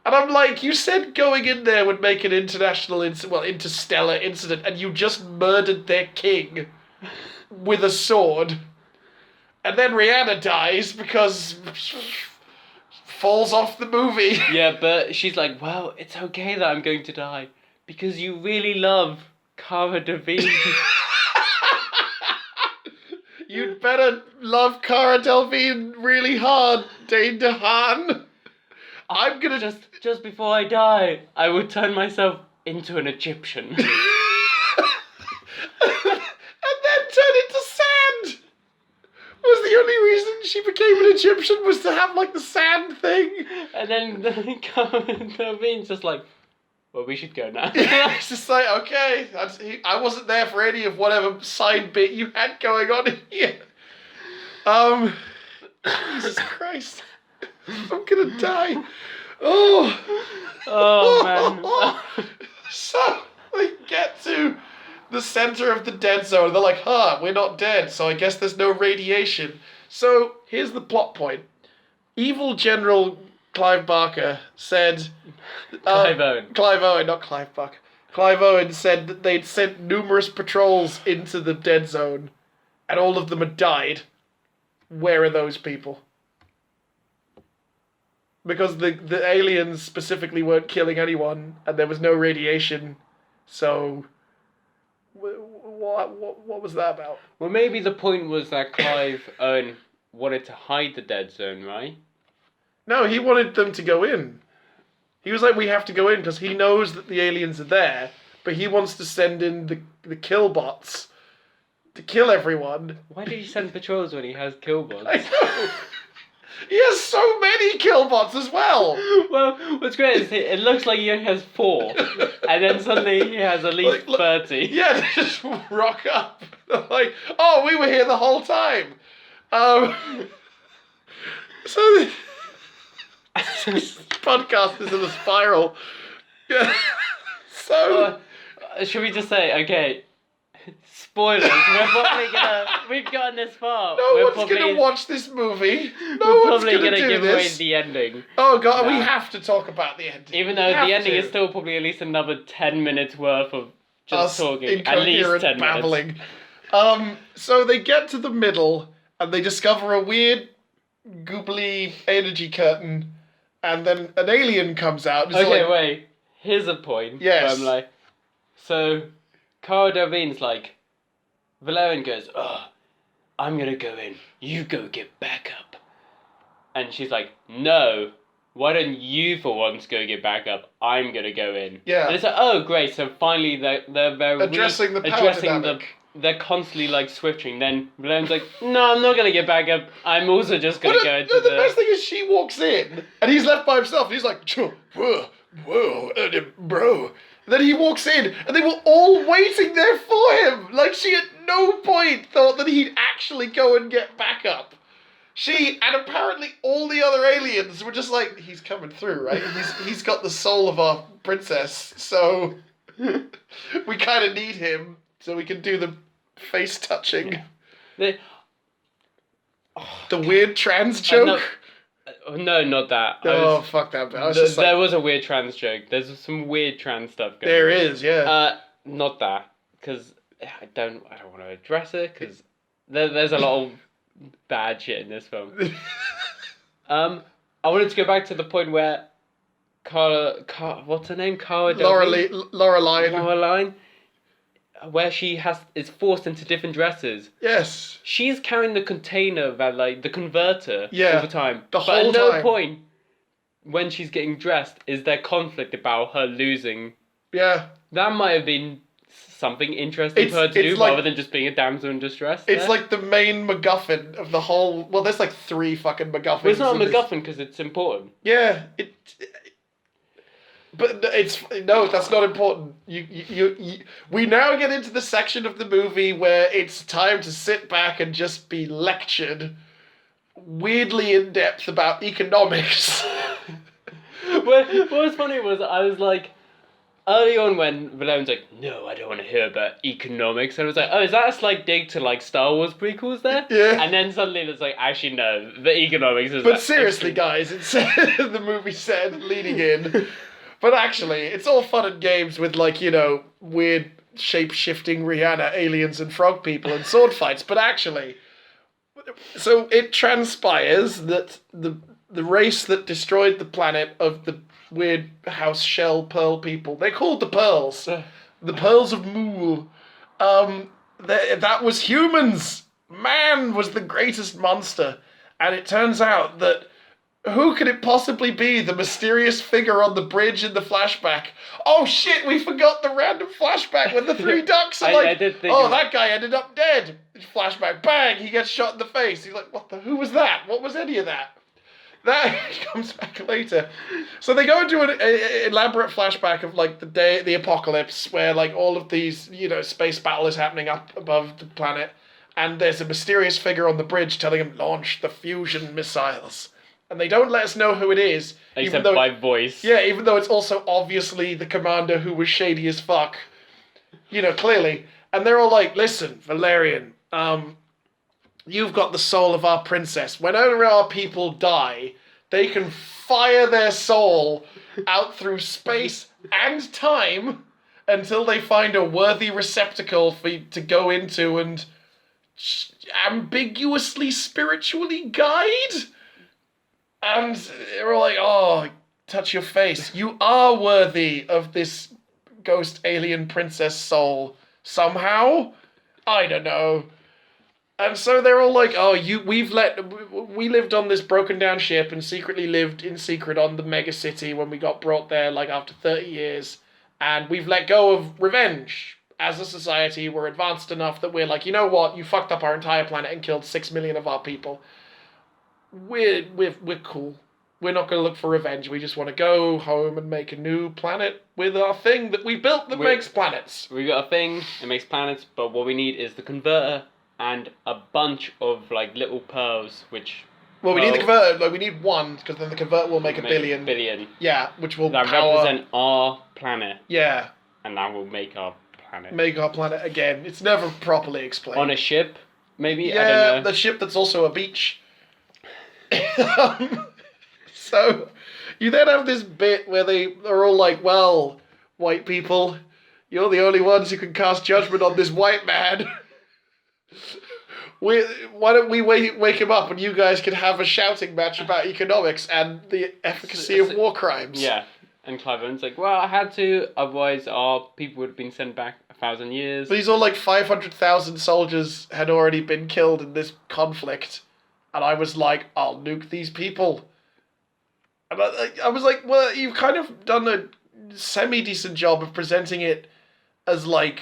Speaker 1: And I'm like, you said going in there would make an interstellar incident, and you just murdered their king with a sword. And then Rihanna dies because... falls off the movie.
Speaker 2: Yeah, but she's like, well, it's okay that I'm going to die because you really love Cara Delevingne.
Speaker 1: You'd better love Cara Delevingne really hard, Dane DeHaan. I'm gonna...
Speaker 2: Just before I die, I would turn myself into an Egyptian.
Speaker 1: And then turn into sand. Was the only reason she became an Egyptian was to have like the sand thing.
Speaker 2: And then Delvin's just like, well, we should go now.
Speaker 1: It's just like, okay, I wasn't there for any of whatever side bit you had going on here. Jesus Christ. I'm gonna die.
Speaker 2: Oh man.
Speaker 1: So we get to the center of the dead zone. They're like, we're not dead, so I guess there's no radiation. So here's the plot point. Evil General Clive Barker said...
Speaker 2: Clive Owen.
Speaker 1: Clive Owen, not Clive Barker. Clive Owen said that they'd sent numerous patrols into the dead zone, and all of them had died. Where are those people? Because the aliens specifically weren't killing anyone, and there was no radiation, so... What was that about?
Speaker 2: Well, maybe the point was that Clive Owen wanted to hide the dead zone, right?
Speaker 1: No, he wanted them to go in. He was like, we have to go in because he knows that the aliens are there, but he wants to send in the kill bots to kill everyone.
Speaker 2: Why did he send patrols when he has killbots?
Speaker 1: I know. He has so many killbots as well.
Speaker 2: Well, what's great is it looks like he only has 4, and then suddenly he has at least
Speaker 1: Like,
Speaker 2: 30.
Speaker 1: Yeah, they just rock up. They're like, oh, we were here the whole time. So this podcast is in a spiral. Yeah. So
Speaker 2: should we just say, okay, spoilers, we've gotten this far.
Speaker 1: no one's gonna watch this movie. No
Speaker 2: We're
Speaker 1: one's
Speaker 2: probably
Speaker 1: gonna do
Speaker 2: give away
Speaker 1: this.
Speaker 2: the ending.
Speaker 1: Oh god, we
Speaker 2: Nah.
Speaker 1: have to talk about the ending.
Speaker 2: Even though
Speaker 1: We
Speaker 2: the
Speaker 1: have
Speaker 2: ending
Speaker 1: to.
Speaker 2: is still probably at least another 10 minutes worth of just
Speaker 1: Us
Speaker 2: talking. At least
Speaker 1: incoherent
Speaker 2: 10
Speaker 1: babbling.
Speaker 2: minutes.
Speaker 1: So they get to the middle and they discover a weird goobly energy curtain, and then an alien comes out. And it's
Speaker 2: Okay,
Speaker 1: like,
Speaker 2: wait. Here's a point.
Speaker 1: Yes.
Speaker 2: Where I'm like, so Cara Delevingne's like, Valerian goes, oh, I'm gonna go in. You go get backup. And she's like, no. Why don't you for once go get backup? I'm gonna go in.
Speaker 1: Yeah.
Speaker 2: And it's like, oh great. So finally they're very
Speaker 1: Addressing the power dynamic.
Speaker 2: They're constantly like switching. Then Valerian's like, no, I'm not gonna get backup. I'm also just gonna go into
Speaker 1: the best thing is she walks in and he's left by himself. And he's like, whoa, bro. Then he walks in and they were all waiting there for him. Like she at no point thought that he'd actually go and get backup. She and apparently all the other aliens were just like, he's coming through, right? He's got the soul of our princess, so we kind of need him so we can do the face touching. The weird trans joke.
Speaker 2: No, not that.
Speaker 1: Fuck that.
Speaker 2: There was a weird trans joke. There's some weird trans stuff going on.
Speaker 1: There is, yeah.
Speaker 2: Not that, because I don't want to address it, because there's a lot of bad shit in this film. I wanted to go back to the point where what's her name? Laureline, where she is forced into different dresses.
Speaker 1: Yes.
Speaker 2: She's carrying the container the converter all the time.
Speaker 1: The
Speaker 2: but
Speaker 1: whole
Speaker 2: at no
Speaker 1: time.
Speaker 2: point when she's getting dressed is there conflict about her losing.
Speaker 1: Yeah.
Speaker 2: That might have been something interesting for her to do rather than just being a damsel in distress.
Speaker 1: It's like the main MacGuffin of the whole. Well, there's like 3 fucking MacGuffins.
Speaker 2: Well, it's not a MacGuffin because it's important.
Speaker 1: Yeah, but that's not important. We now get into the section of the movie where it's time to sit back and just be lectured weirdly in depth about economics.
Speaker 2: What was funny was I was like, early on when Valerian's like, no, I don't want to hear about economics, and I was like, oh, is that a slight dig to like Star Wars prequels there?
Speaker 1: Yeah.
Speaker 2: And then suddenly it's like, actually no, the economics is.
Speaker 1: But seriously, guys, it said the movie said leading in. But actually, it's all fun and games with like, weird shape-shifting Rihanna aliens and frog people and sword fights. But actually, so it transpires that the race that destroyed the planet of the weird house shell pearl people, they're called the Pearls. The Pearls of Mool. That was humans. Man was the greatest monster. And it turns out that who could it possibly be? The mysterious figure on the bridge in the flashback. Oh shit, we forgot the random flashback when the 3 ducks are like, that guy ended up dead. Flashback, bang, he gets shot in the face. He's like, who was that? What was any of that? That comes back later. So they go into an elaborate flashback of like the apocalypse, where like all of these, space battle is happening up above the planet, and there's a mysterious figure on the bridge telling him launch the fusion missiles. And they don't let us know who it is.
Speaker 2: Except by voice.
Speaker 1: Yeah, even though it's also obviously the commander who was shady as fuck. Clearly. And they're all like, listen, Valerian, you've got the soul of our princess. Whenever our people die, they can fire their soul out through space and time until they find a worthy receptacle for you to go into and ambiguously spiritually guide. And they're all like, oh, touch your face. You are worthy of this ghost alien princess soul. Somehow? I don't know. And so they're all like, oh, we lived on this broken down ship and secretly lived in secret on the mega city when we got brought there, like after 30 years. And we've let go of revenge. as a society, we're advanced enough that we're like, you know what, you fucked up our entire planet and killed 6 million of our people. We're cool. We're not going to look for revenge. We just want to go home and make a new planet with our thing that we built that makes planets.
Speaker 2: We got a thing that makes planets, but what we need is the converter and a bunch of like little pearls, which...
Speaker 1: Well, we need the converter. Like, we need one, because then the converter will make a billion.
Speaker 2: Billion.
Speaker 1: Yeah, which will
Speaker 2: that
Speaker 1: power...
Speaker 2: represent our planet.
Speaker 1: Yeah.
Speaker 2: And that will make our planet.
Speaker 1: Make our planet again. It's never properly explained.
Speaker 2: On a ship, maybe?
Speaker 1: Yeah,
Speaker 2: I don't know.
Speaker 1: the ship that's also a beach. So, you then have this bit where they're all like, well, white people, you're the only ones who can cast judgment on this white man. Why don't we wake him up and you guys can have a shouting match about economics and the efficacy of war crimes?
Speaker 2: Yeah, and Clive Owen's like, well, I had to, otherwise our people would have been sent back 1,000 years.
Speaker 1: But he's all like 500,000 soldiers had already been killed in this conflict. And I was like, I'll nuke these people. And I was like, well, you've kind of done a semi-decent job of presenting it as, like,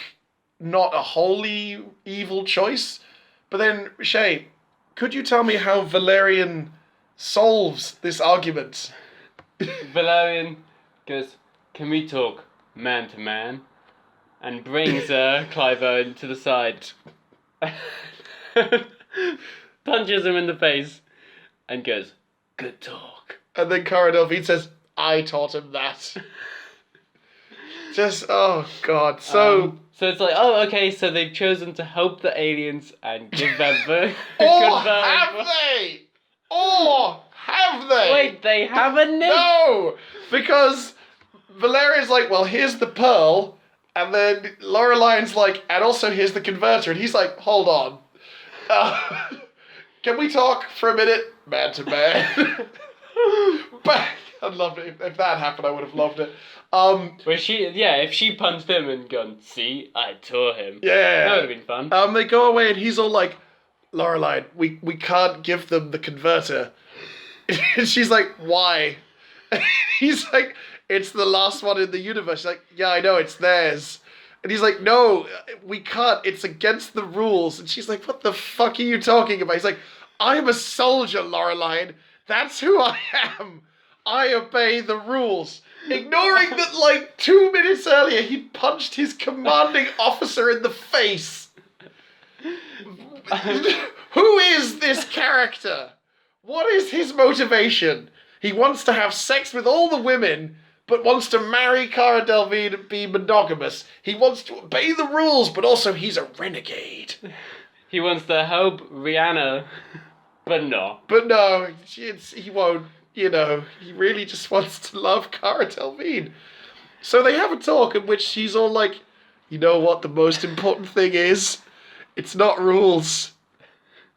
Speaker 1: not a wholly evil choice. But then, Chay, could you tell me how Valerian solves this argument?
Speaker 2: Valerian goes, can we talk man to man? And brings Clive Owen to the side. Punches him in the face. And goes, good talk.
Speaker 1: And then Cara Delevingne says, I taught him that. Just, oh, God. So
Speaker 2: it's like, oh, okay, so they've chosen to help the aliens and give them the...
Speaker 1: Or have they? Or have they?
Speaker 2: Wait, they haven't?
Speaker 1: No! Because Valerian's like, well, here's the pearl. And then Loreline's like, and also here's the converter. And he's like, hold on. Can we talk for a minute? Man to man. But I'd love it. If that happened, I would have loved it.
Speaker 2: If she punched him and gone, see, I tore him.
Speaker 1: Yeah.
Speaker 2: That would have been fun.
Speaker 1: They go away and he's all like, Loreline, we can't give them the converter. And she's like, why? He's like, it's the last one in the universe. She's like, yeah, I know, it's theirs. And he's like, no, we can't. It's against the rules. And she's like, what the fuck are you talking about? He's like, I'm a soldier, Loreline. That's who I am. I obey the rules. Ignoring that, like, 2 minutes earlier, he'd punched his commanding officer in the face. Who is this character? What is his motivation? He wants to have sex with all the women, but wants to marry Cara Delevingne and be monogamous. He wants to obey the rules, but also he's a renegade.
Speaker 2: He wants to help Rihanna, but no.
Speaker 1: But no, he won't. You know, he really just wants to love Cara Delevingne. So they have a talk in which she's all like, you know what the most important thing is? It's not rules.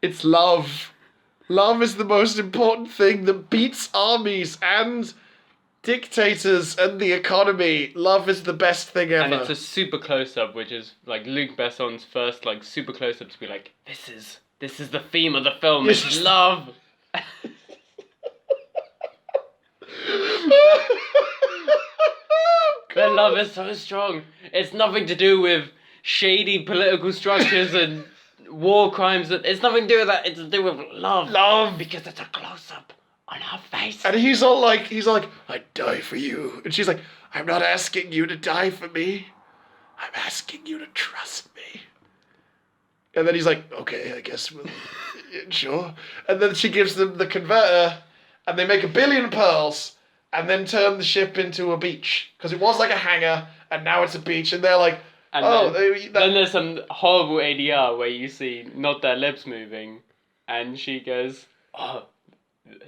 Speaker 1: It's love. Love is the most important thing that beats armies and dictators and the economy. Love is the best thing ever.
Speaker 2: And it's a super close-up, which is like Luc Besson's first like super close-up to be like, this is the theme of the film. It's love. Their love is so strong. It's nothing to do with shady political structures and war crimes. It's nothing to do with that. It's to do with love.
Speaker 1: Love.
Speaker 2: Because it's a close-up on her face.
Speaker 1: And he's like, I'd die for you. And she's like, I'm not asking you to die for me. I'm asking you to trust me. And then he's like, okay, I guess we'll, sure. And then she gives them the converter, and they make 1 billion pearls, and then turn the ship into a beach. Because it was like a hangar, and now it's a beach, and they're like,
Speaker 2: and then there's some horrible ADR where you see not their lips moving, and she goes, oh,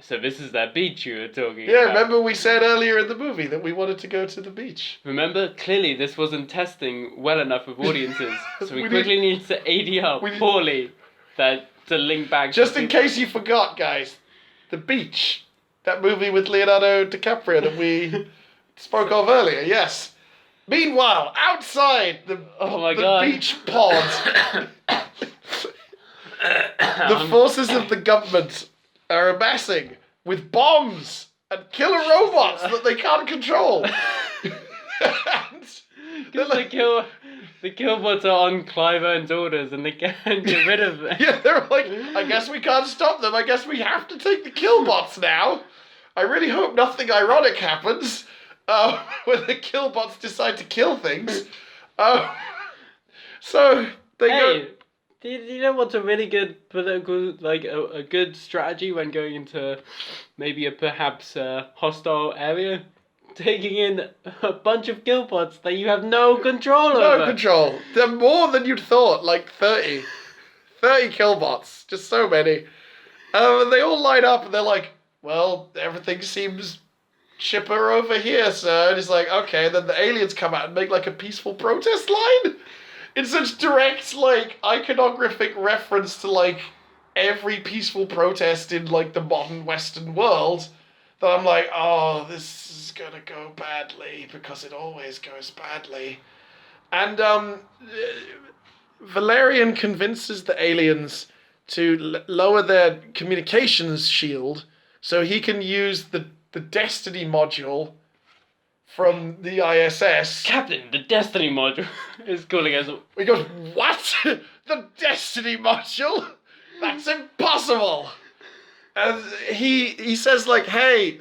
Speaker 2: so this is that beach you were talking about.
Speaker 1: Yeah, remember we said earlier in the movie that we wanted to go to the beach.
Speaker 2: Remember, clearly this wasn't testing well enough with audiences, so we quickly need to ADR poorly to link back.
Speaker 1: Just in case you forgot, guys, The Beach, that movie with Leonardo DiCaprio that we spoke of earlier, yes. Meanwhile, outside the beach pod, the forces of the government are amassing with bombs and killer robots that they can't control. And they're
Speaker 2: Because the killbots are on Clive Owen's orders and they can't get rid of them.
Speaker 1: yeah, they're like, I guess we can't stop them. I guess we have to take the killbots now. I really hope nothing ironic happens when the killbots decide to kill things. So they go.
Speaker 2: Do you know what's a really good political, like a good strategy when going into maybe a perhaps hostile area? Taking in a bunch of killbots that you have no control over.
Speaker 1: No control. They're more than you'd thought, like 30. 30 killbots. Just so many. And they all line up and they're like, well, everything seems chipper over here, sir. And it's like, okay. And then the aliens come out and make like a peaceful protest line. In such direct, like, iconographic reference to, like, every peaceful protest in, like, the modern Western world, that I'm like, oh, this is gonna go badly, because it always goes badly. And, Valerian convinces the aliens to lower their communications shield, so he can use the Destiny module from the ISS.
Speaker 2: Captain, the Destiny module is calling us.
Speaker 1: He goes, what? The Destiny module? That's impossible. And he says, like, hey,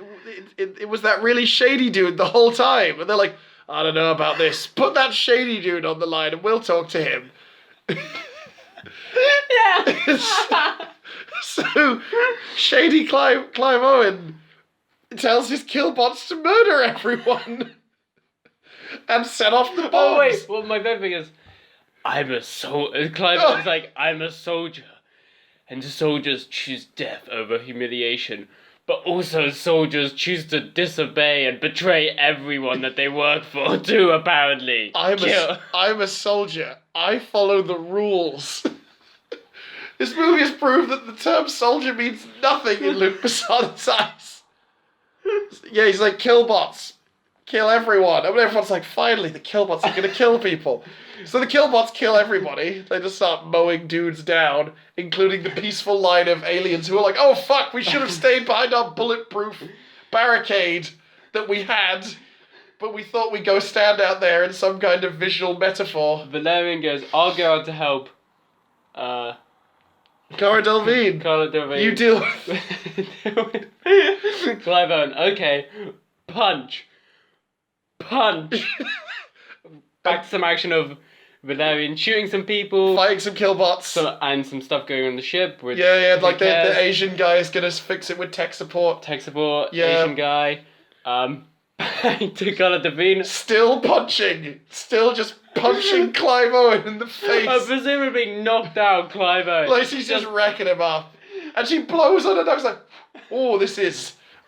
Speaker 1: it was that really shady dude the whole time. And they're like, I don't know about this. Put that shady dude on the line and we'll talk to him.
Speaker 2: Yeah.
Speaker 1: So shady Clive Owen tells his killbots to murder everyone and set off the bombs.
Speaker 2: Oh wait, well my favorite thing is, I'm a soldier. Clive Owen's like, I'm a soldier, and soldiers choose death over humiliation, but also soldiers choose to disobey and betray everyone that they work for too. Apparently,
Speaker 1: I'm a soldier. I follow the rules. This movie has proved that the term soldier means nothing in Luc Besson's eyes. Yeah, he's like, killbots, kill everyone. And everyone's like, finally, the killbots are gonna kill people. So the killbots kill everybody. They just start mowing dudes down, including the peaceful line of aliens who are like, oh fuck, we should have stayed behind our bulletproof barricade that we had, but we thought we'd go stand out there in some kind of visual metaphor.
Speaker 2: Valerian goes, I'll go out to help.
Speaker 1: Cara Delevingne. You deal with
Speaker 2: Clive Owen, okay. Punch. Back to some action of Valerian shooting some people.
Speaker 1: Fighting some killbots.
Speaker 2: And some stuff going on the ship. Which
Speaker 1: yeah, like the Asian guy is going to fix it with tech support. Yeah.
Speaker 2: Asian guy. To Cara Delevingne.
Speaker 1: Still punching. Still just punching Clive Owen in the face.
Speaker 2: Presumably knocked out Clive Owen.
Speaker 1: Like she's just wrecking him up. And she blows on her nose like, oh,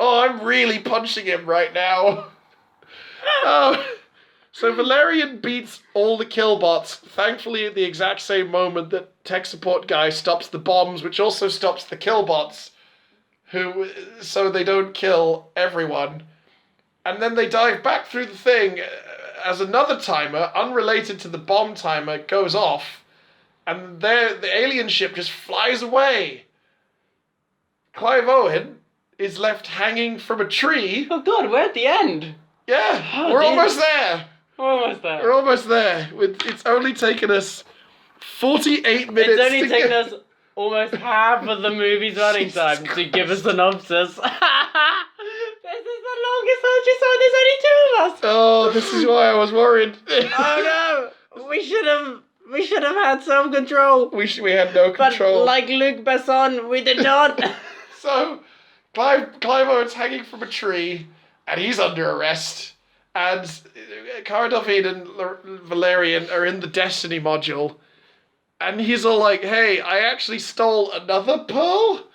Speaker 1: I'm really punching him right now. So Valerian beats all the killbots, thankfully at the exact same moment that tech support guy stops the bombs, which also stops the killbots, so they don't kill everyone. And then they dive back through the thing as another timer, unrelated to the bomb timer, goes off, and the alien ship just flies away. Clive Owen is left hanging from a tree.
Speaker 2: Oh god, we're at the end.
Speaker 1: Yeah, we're almost there. We're almost there. It's only taken us 48 minutes.
Speaker 2: It's only taken us almost half of the movie's running time to give a synopsis. This is the longest I saw. There's only two of us.
Speaker 1: Oh, this is why I was worried.
Speaker 2: Oh no! We should have had some control.
Speaker 1: We had no control.
Speaker 2: But like Luc Besson, we did not.
Speaker 1: So, Clive Owen's hanging from a tree, and he's under arrest. And Cara Delevingne and Valerian are in the Destiny module, and he's all like, "Hey, I actually stole another pearl,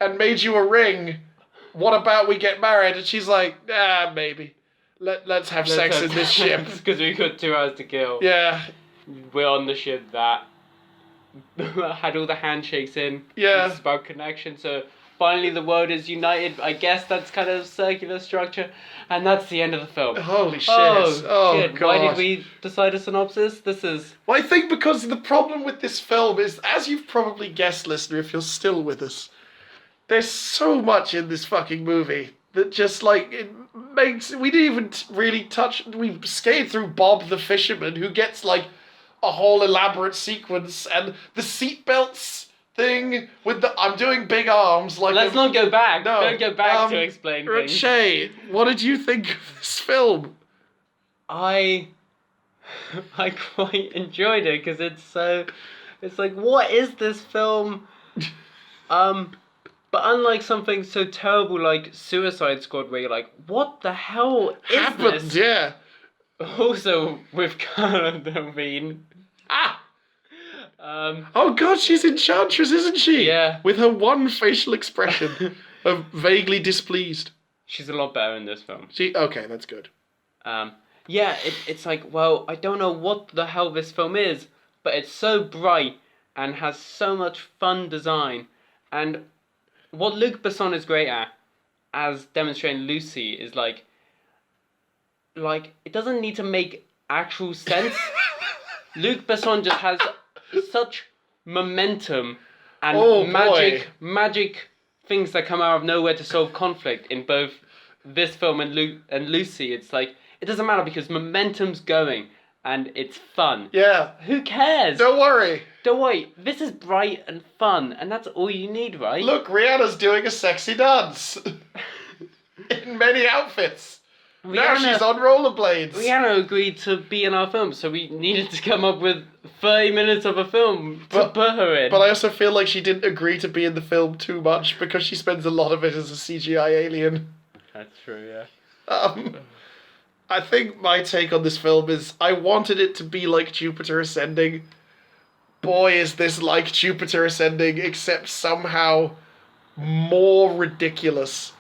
Speaker 1: and made you a ring. What about we get married?" And she's like, maybe. Let's have sex in this ship.
Speaker 2: Because we've got 2 hours to kill.
Speaker 1: Yeah.
Speaker 2: We're on the ship that had all the handshakes in.
Speaker 1: Yeah.
Speaker 2: It's about connection. So finally the world is united. I guess that's kind of circular structure. And that's the end of the film.
Speaker 1: Holy shit.
Speaker 2: Oh shit.
Speaker 1: God.
Speaker 2: Why did we decide a synopsis?
Speaker 1: Well, I think because the problem with this film is, as you've probably guessed, listener, if you're still with us, there's so much in this fucking movie that just like it makes. We didn't even really touch. We skated through Bob the fisherman, who gets like a whole elaborate sequence, and the seatbelts thing with the I'm doing big arms. Like
Speaker 2: Let's not go back.
Speaker 1: No,
Speaker 2: Don't go back to explain things.
Speaker 1: Chay, what did you think of this film?
Speaker 2: I quite enjoyed it because it's like, what is this film? But unlike something so terrible like Suicide Squad, where you're like, what the hell is
Speaker 1: Happened,
Speaker 2: this?
Speaker 1: yeah.
Speaker 2: Also with Cara Delevingne.
Speaker 1: Oh god, she's Enchantress, isn't she?
Speaker 2: Yeah.
Speaker 1: With her one facial expression of vaguely displeased.
Speaker 2: She's a lot better in this film.
Speaker 1: Okay, that's good.
Speaker 2: Yeah, it's like, well, I don't know what the hell this film is, but it's so bright and has so much fun design. And what Luc Besson is great at, as demonstrating Lucy, is like it doesn't need to make actual sense. Luc Besson just has such momentum and magic things that come out of nowhere to solve conflict in both this film and Lucy. It's like, it doesn't matter because momentum's going and it's fun.
Speaker 1: Yeah.
Speaker 2: Who cares?
Speaker 1: Don't worry.
Speaker 2: Don't worry. This is bright and fun, and that's all you need, right?
Speaker 1: Look, Rihanna's doing a sexy dance. In many outfits. Now she's on rollerblades.
Speaker 2: Rihanna agreed to be in our film, so we needed to come up with 30 minutes of a film to put her in.
Speaker 1: But I also feel like she didn't agree to be in the film too much because she spends a lot of it as a CGI alien.
Speaker 2: That's true, yeah.
Speaker 1: I think my take on this film is I wanted it to be like Jupiter Ascending. Boy, is this like Jupiter Ascending, except somehow more ridiculous.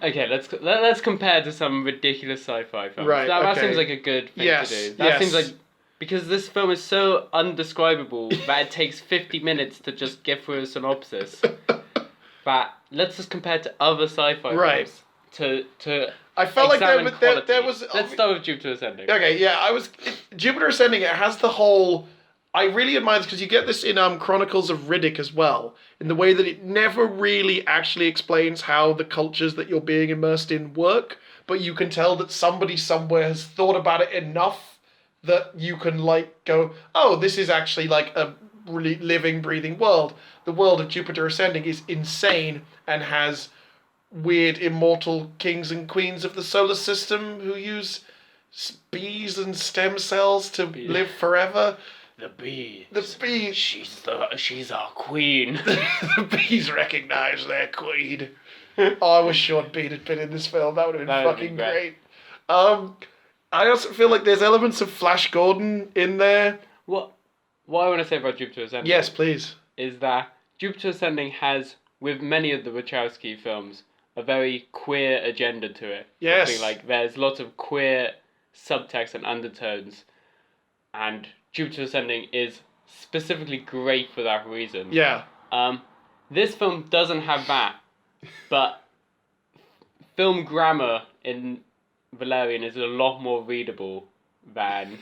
Speaker 2: Okay, let's compare to some ridiculous sci-fi films.
Speaker 1: Right,
Speaker 2: That
Speaker 1: okay.
Speaker 2: seems like a good thing to do. That seems like, because this film is so undescribable that it takes 50 minutes to just get through a synopsis. But let's just compare it to other sci-fi films to
Speaker 1: I felt like there was.
Speaker 2: Let's start with Jupiter Ascending.
Speaker 1: Okay, yeah, Jupiter Ascending. It has the whole. I really admire this because you get this in Chronicles of Riddick as well, in the way that it never really actually explains how the cultures that you're being immersed in work, but you can tell that somebody somewhere has thought about it enough that you can like go, oh, this is actually like a really living, breathing world. The world of Jupiter Ascending is insane and has weird immortal kings and queens of the solar system who use bees and stem cells to live forever.
Speaker 2: The bees.
Speaker 1: The bees.
Speaker 2: She's our queen.
Speaker 1: The bees recognize their queen. Oh, I wish Sean Bean had been in this film. That would have been fucking great. I also feel like there's elements of Flash Gordon in there.
Speaker 2: What I want to say about Jupiter Ascending.
Speaker 1: Yes, please.
Speaker 2: Is that Jupiter Ascending has, with many of the Wachowski films, a very queer agenda to it.
Speaker 1: Yes.
Speaker 2: Something like there's lots of queer subtext and undertones, and Jupiter Ascending is specifically great for that reason.
Speaker 1: Yeah.
Speaker 2: This film doesn't have that, but film grammar in Valerian is a lot more readable than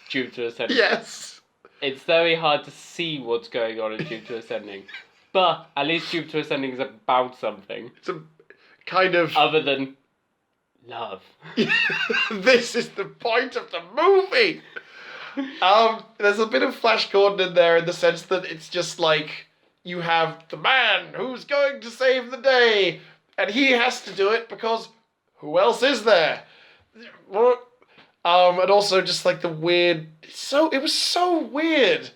Speaker 2: Jupiter Ascending.
Speaker 1: Yes.
Speaker 2: It's very hard to see what's going on in Jupiter Ascending, but at least Jupiter Ascending is about something.
Speaker 1: It's a kind of...
Speaker 2: Other than love.
Speaker 1: This is the point of the movie! There's a bit of Flash Gordon in there in the sense that it's just like, you have the man who's going to save the day, and he has to do it because who else is there? And also just like the weird, it was so weird.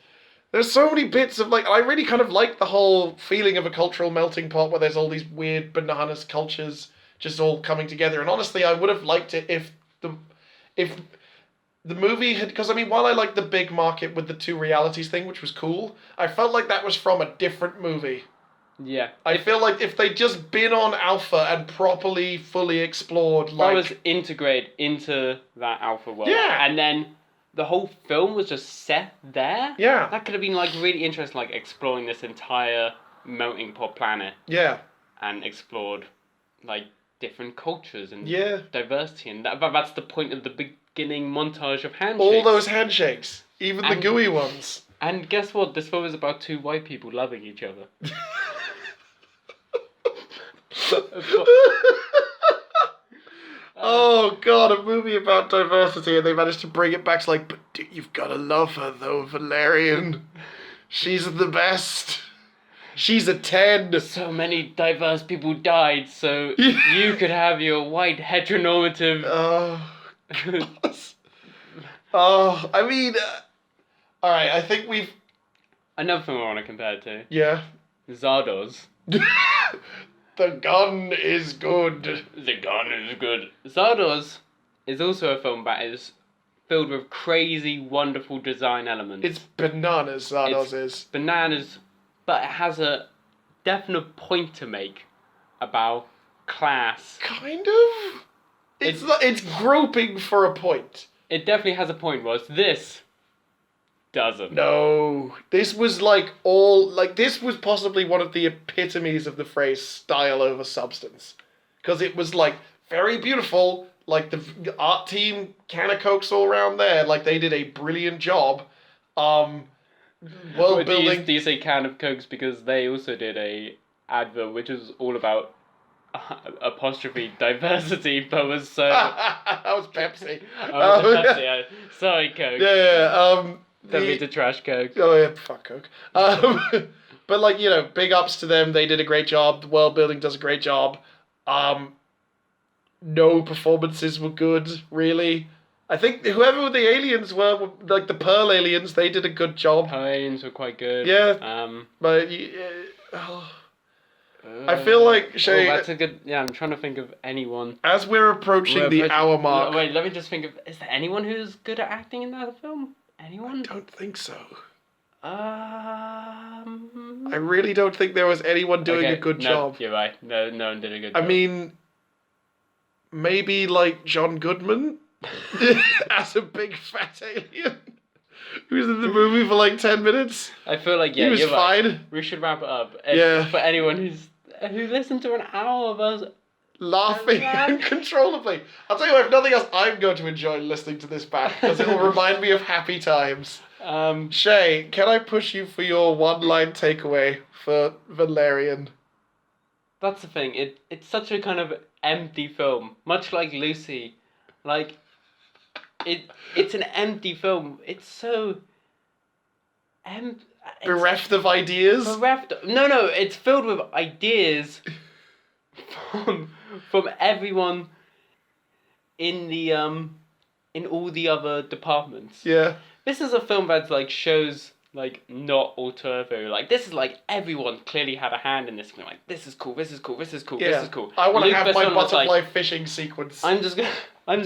Speaker 1: There's so many bits of like, I really kind of like the whole feeling of a cultural melting pot where there's all these weird bananas cultures just all coming together. And honestly, I would have liked it if the movie had, because I mean, while I like the big market with the two realities thing, which was cool, I felt like that was from a different movie.
Speaker 2: Yeah.
Speaker 1: I feel like if they'd just been on Alpha and properly, fully explored, like...
Speaker 2: That was integrated into that Alpha world.
Speaker 1: Yeah.
Speaker 2: And then the whole film was just set there.
Speaker 1: Yeah.
Speaker 2: That could have been like really interesting, like exploring this entire melting pot planet.
Speaker 1: Yeah.
Speaker 2: And explored like different cultures and diversity. And that's the point of the beginning montage of handshakes.
Speaker 1: All those handshakes. Even the gooey ones.
Speaker 2: And guess what? This film is about two white people loving each other.
Speaker 1: Oh god, a movie about diversity, and they managed to bring it back to like, but you've gotta love her though, Valerian. She's the best. She's a 10.
Speaker 2: So many diverse people died, so you could have your white heteronormative.
Speaker 1: I mean, all right. I think we've.
Speaker 2: Another film I want to compare it to.
Speaker 1: Yeah.
Speaker 2: Zardoz.
Speaker 1: The gun is good.
Speaker 2: The gun is good. Zardoz is also a film that is filled with crazy, wonderful design elements.
Speaker 1: It's bananas, Zardoz is.
Speaker 2: Bananas, but it has a definite point to make about class.
Speaker 1: Kind of? It's groping for a point.
Speaker 2: It definitely has a point, whereas this doesn't.
Speaker 1: No. This was this was possibly one of the epitomes of the phrase style over substance. Because it was very beautiful, the art team kind of cokes all around there, they did a brilliant job. World building.
Speaker 2: Do you say can of cokes because they also did a advert which was all about apostrophe diversity, but was so.
Speaker 1: That was Pepsi.
Speaker 2: Pepsi. Yeah. Sorry, Coke.
Speaker 1: Yeah.
Speaker 2: Don't mean to trash Coke.
Speaker 1: Oh yeah, fuck Coke. But big ups to them. They did a great job. The world building does a great job. No performances were good, really. I think whoever the aliens were, the Pearl aliens, they did a good job.
Speaker 2: Pearl aliens were quite good.
Speaker 1: Yeah. But I feel like Chay.
Speaker 2: That's a good. Yeah, I'm trying to think of anyone.
Speaker 1: As we're approaching the hour mark.
Speaker 2: Wait, let me just think of. Is there anyone who's good at acting in that film? Anyone?
Speaker 1: I don't think so.
Speaker 2: I
Speaker 1: really don't think there was anyone doing a good job.
Speaker 2: You're right. No one did a good job.
Speaker 1: I mean, maybe John Goodman as a big fat alien who's in the movie for 10 minutes.
Speaker 2: I feel like
Speaker 1: he was fine.
Speaker 2: Right. We should wrap it up.
Speaker 1: Yeah.
Speaker 2: For anyone who listened to an hour of us
Speaker 1: laughing uncontrollably. I'll tell you what, if nothing else, I'm going to enjoy listening to this back because it will remind me of happy times. Chay, can I push you for your one-line takeaway for Valerian?
Speaker 2: That's the thing. It's such a kind of empty film, much like Lucy. It's an empty film. It's so
Speaker 1: bereft of ideas.
Speaker 2: No. It's filled with ideas from everyone in the in all the other departments.
Speaker 1: Yeah.
Speaker 2: This is a film that shows not auteur. This is everyone clearly had a hand in this film. This is cool. This is cool. This is cool.
Speaker 1: Yeah.
Speaker 2: This is cool.
Speaker 1: I want to have my
Speaker 2: Besson
Speaker 1: butterfly fishing sequence.
Speaker 2: I'm just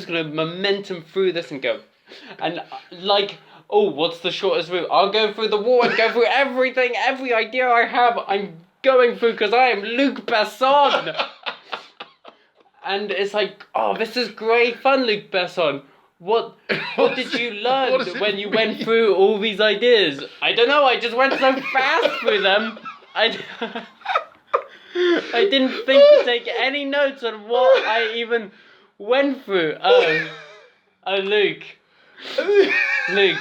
Speaker 2: gonna momentum through this and go, and what's the shortest route? I'll go through the wall and go through everything, every idea I have. I'm going through because I am Luc Besson. And it's this is great fun, Luc Besson. What did you learn when you went through all these ideas? I don't know, I just went so fast through them. I didn't think to take any notes on what I even went through. Oh, Luke. Luke,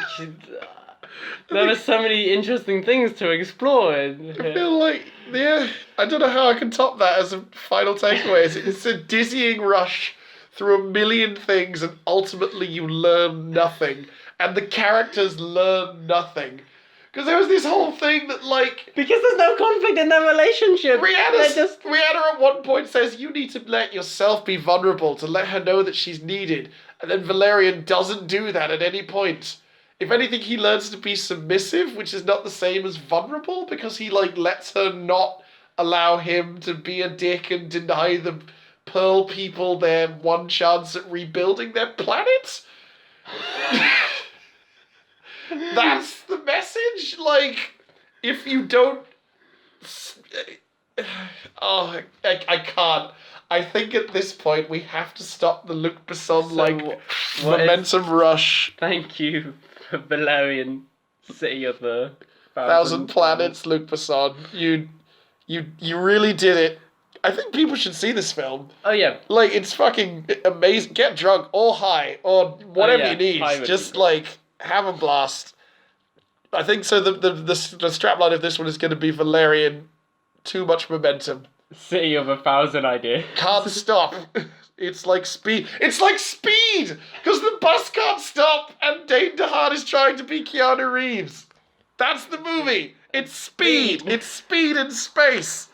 Speaker 2: there were so many interesting things to explore.
Speaker 1: I feel I don't know how I can top that as a final takeaway. It's a dizzying rush through a million things, and ultimately you learn nothing, and the characters learn nothing. Because there was this whole thing that
Speaker 2: because there's no conflict in their relationship.
Speaker 1: Rihanna at one point says you need to let yourself be vulnerable to let her know that she's needed, and then Valerian doesn't do that at any point. If anything, he learns to be submissive, which is not the same as vulnerable, because he lets her not allow him to be a dick and deny the Pearl people their one chance at rebuilding their planet? That's the message? If you don't... Oh, I can't. I think at this point we have to stop the Luc Besson, momentum rush.
Speaker 2: Thank you for Valerian, City of the
Speaker 1: Thousand Planets, Luc Besson. You really did it. I think people should see this film.
Speaker 2: Oh, yeah.
Speaker 1: It's fucking amazing. Get drunk or high or whatever you need. Just, have a blast. I think so the strapline of this one is going to be Valerian, too much momentum.
Speaker 2: City of 1,000 ideas.
Speaker 1: Can't stop. It's like speed. It's like Speed! Because the bus can't stop and Dane DeHaan is trying to be Keanu Reeves. That's the movie. It's Speed. It's Speed in space.